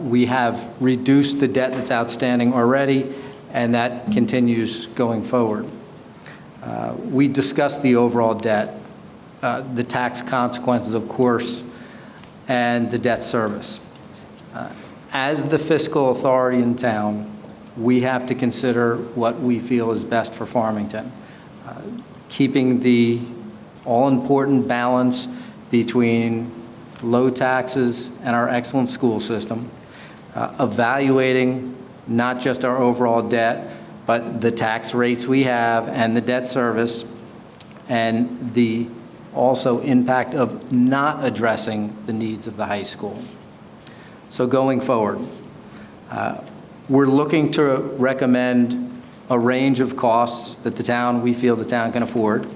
We have reduced the debt that's outstanding already, and that continues going forward. We discussed the overall debt, the tax consequences, of course, and the debt service. As the fiscal authority in town, we have to consider what we feel is best for Farmington. Keeping the all-important balance between low taxes and our excellent school system, evaluating not just our overall debt, but the tax rates we have and the debt service, and the also impact of not addressing the needs of the high school. So going forward, we're looking to recommend a range of costs that we feel the town can afford.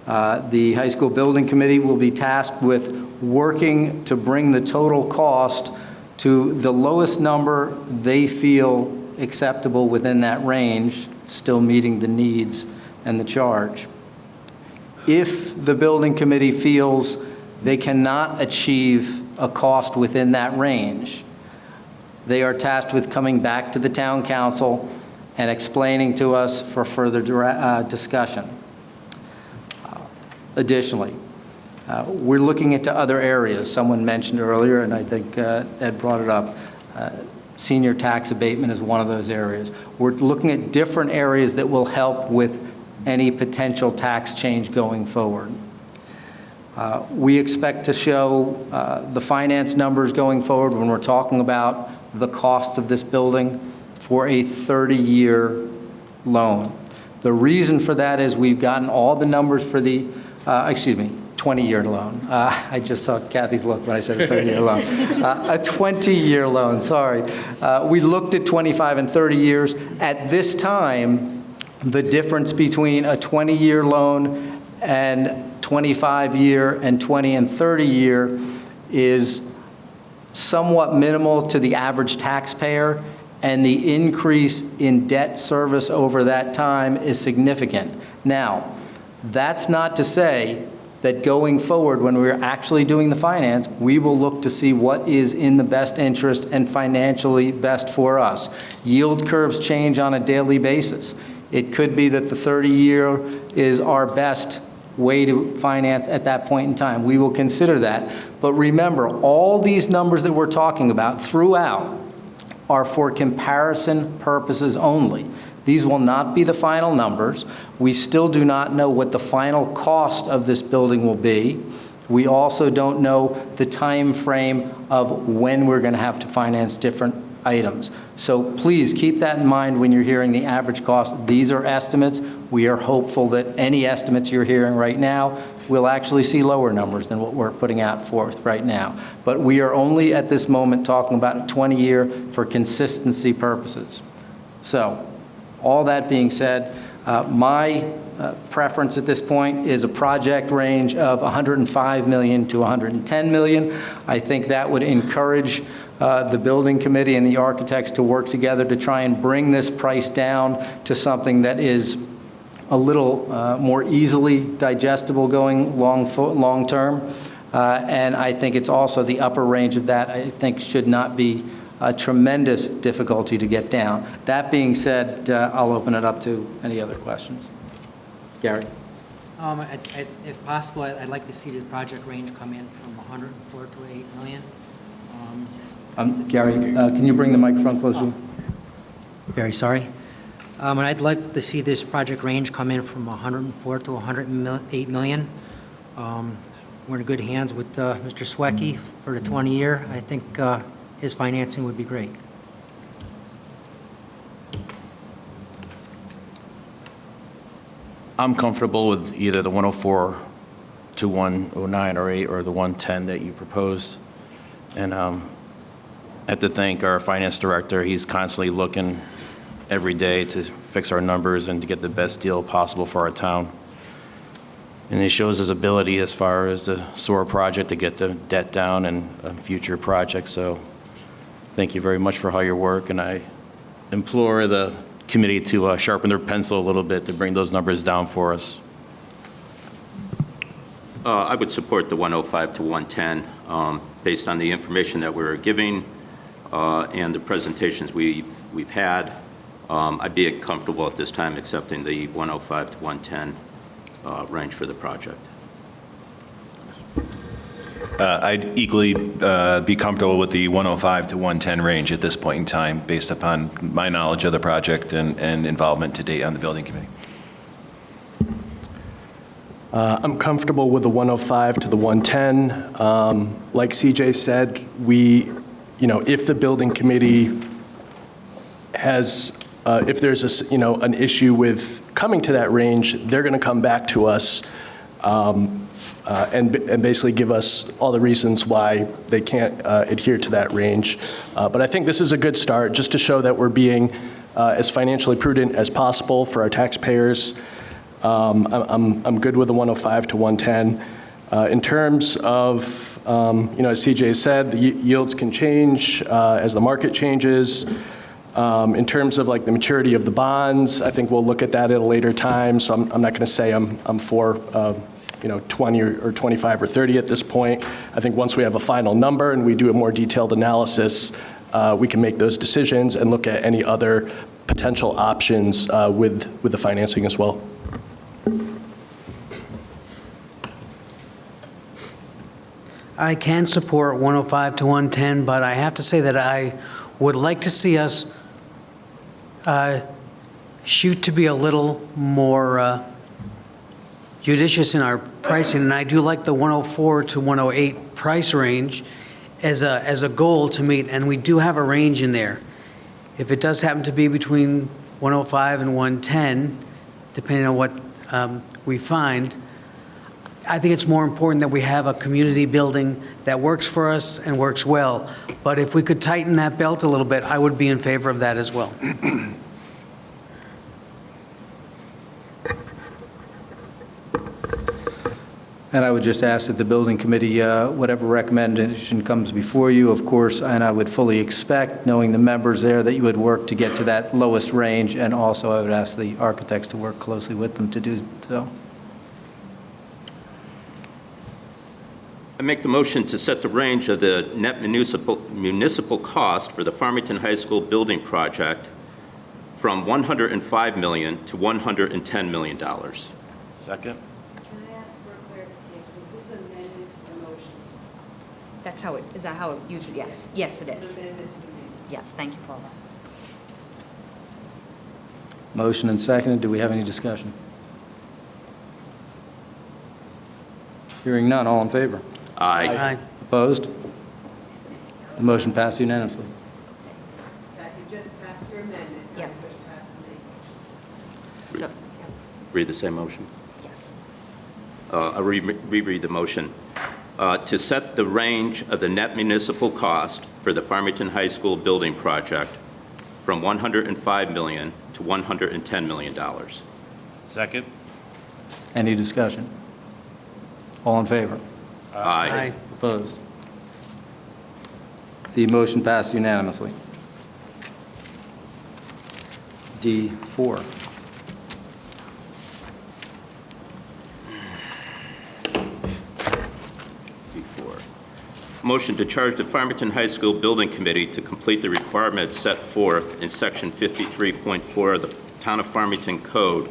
The high school building committee will be tasked with working to bring the total cost to the lowest number they feel acceptable within that range, still meeting the needs and the charge. If the building committee feels they cannot achieve a cost within that range, they are tasked with coming back to the town council and explaining to us for further discussion. Additionally, we're looking into other areas. Someone mentioned earlier, and I think Ed brought it up, senior tax abatement is one of those areas. We're looking at different areas that will help with any potential tax change going forward. We expect to show the finance numbers going forward when we're talking about the cost of this building for a 30-year loan. The reason for that is we've gotten all the numbers for the, 20-year loan. I just saw Kathy's look when I said a 30-year loan. A 20-year loan, sorry. We looked at 25 and 30 years. At this time, the difference between a 20-year loan and 25-year and 20 and 30-year is somewhat minimal to the average taxpayer, and the increase in debt service over that time is significant. Now, that's not to say that going forward, when we're actually doing the finance, we will look to see what is in the best interest and financially best for us. Yield curves change on a daily basis. It could be that the 30-year is our best way to finance at that point in time. We will consider that. But remember, all these numbers that we're talking about throughout are for comparison purposes only. These will not be the final numbers. We still do not know what the final cost of this building will be. We also don't know the time frame of when we're going to have to finance different items. So please keep that in mind when you're hearing the average cost. These are estimates. We are hopeful that any estimates you're hearing right now will actually see lower numbers than what we're putting out forth right now. But we are only at this moment talking about a 20-year for consistency purposes. So all that being said, My preference at this point is a project range of $105 million to $110 million. I think that would encourage the building committee and the architects to work together to try and bring this price down to something that is a little more easily digestible going long term. And I think it's also the upper range of that, I think, should not be a tremendous difficulty to get down. That being said, I'll open it up to any other questions. Gary? If possible, I'd like to see the project range come in from 104 to 8 million. Gary, can you bring the microphone closer to you? Very sorry. And I'd like to see this project range come in from 104 to 108 million. We're in good hands with Mr. Swecki for the 20-year. I think his financing would be great. I'm comfortable with either the 104 to 109 or 8 or the 110 that you proposed. And I have to thank our finance director. He's constantly looking every day to fix our numbers and to get the best deal possible for our town. And it shows his ability as far as the SOAR project to get the debt down and future projects. So thank you very much for all your work. And I implore the committee to sharpen their pencil a little bit to bring those numbers down for us. I would support the 105 to 110 based on the information that we're giving and the presentations we've had. I'd be comfortable at this time accepting the 105 to 110 range for the project. I'd equally be comfortable with the 105 to 110 range at this point in time, based upon my knowledge of the project and involvement to date on the building committee. I'm comfortable with the 105 to the 110. Like CJ said, if the building committee has, if there's an issue with coming to that range, they're going to come back to us and basically give us all the reasons why they can't adhere to that range. But I think this is a good start, just to show that we're being as financially prudent as possible for our taxpayers. I'm good with the 105 to 110. In terms of, as CJ said, the yields can change as the market changes. In terms of like the maturity of the bonds, I think we'll look at that at a later time. So I'm not going to say I'm for 20 or 25 or 30 at this point. I think once we have a final number and we do a more detailed analysis, we can make those decisions and look at any other potential options with the financing as well. I can support 105 to 110, but I have to say that I would like to see us shoot to be a little more judicious in our pricing, and I do like the 104 to 108 price range as a goal to meet, and we do have a range in there. If it does happen to be between 105 and 110, depending on what we find, I think it's more important that we have a community building that works for us and works well. But if we could tighten that belt a little bit, I would be in favor of that as well. And I would just ask that the building committee, whatever recommendation comes before you, of course, and I would fully expect, knowing the members there, that you would work to get to that lowest range, and also I would ask the architects to work closely with them to do so. I make the motion to set the range of the net municipal cost for the Farmington High School building project from $105 million to $110 million. Second. That's how is that how it usually, yes. Yes, it is. Yes, thank you, Paula. Motion and seconded. Do we have any discussion? Hearing none. All in favor? Aye. Opposed? The motion passed unanimously. You just passed your amendment. Yeah. So, Read the same motion? yes. I'll reread the motion. To set the range of the net municipal cost for the Farmington High School building project from $105 million to $110 million. Second. Any discussion? All in favor? Aye. Opposed? The motion passed unanimously. D4. Motion to charge the Farmington High School Building Committee to complete the requirements set forth in Section 53.4 of the Town of Farmington Code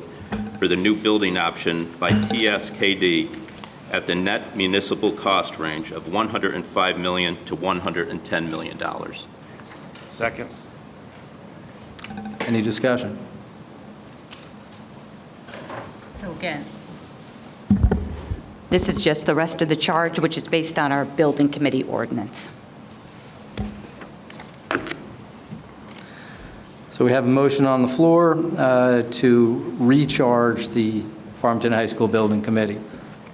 for the new building option by TSKD at the net municipal cost range of $105 million to $110 million. Second. Any discussion? So again, this is just the rest of the charge, which is based on our building committee ordinance. So we have a motion on the floor to recharge the Farmington High School Building Committee.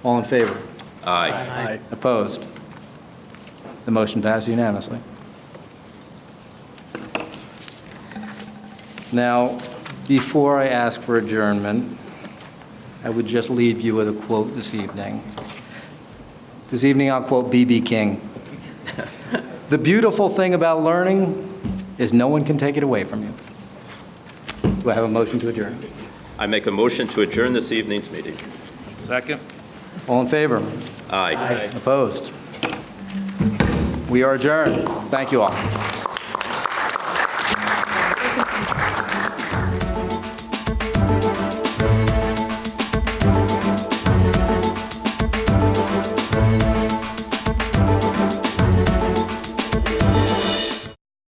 All in favor? Aye. Opposed? The motion passed unanimously. Now, before I ask for adjournment, I would just leave you with a quote this evening. This evening I'll quote B.B. King. "The beautiful thing about learning is no one can take it away from you." Do I have a motion to adjourn? I make a motion to adjourn this evening's meeting. Second. All in favor? Aye. Opposed? We are adjourned. Thank you all.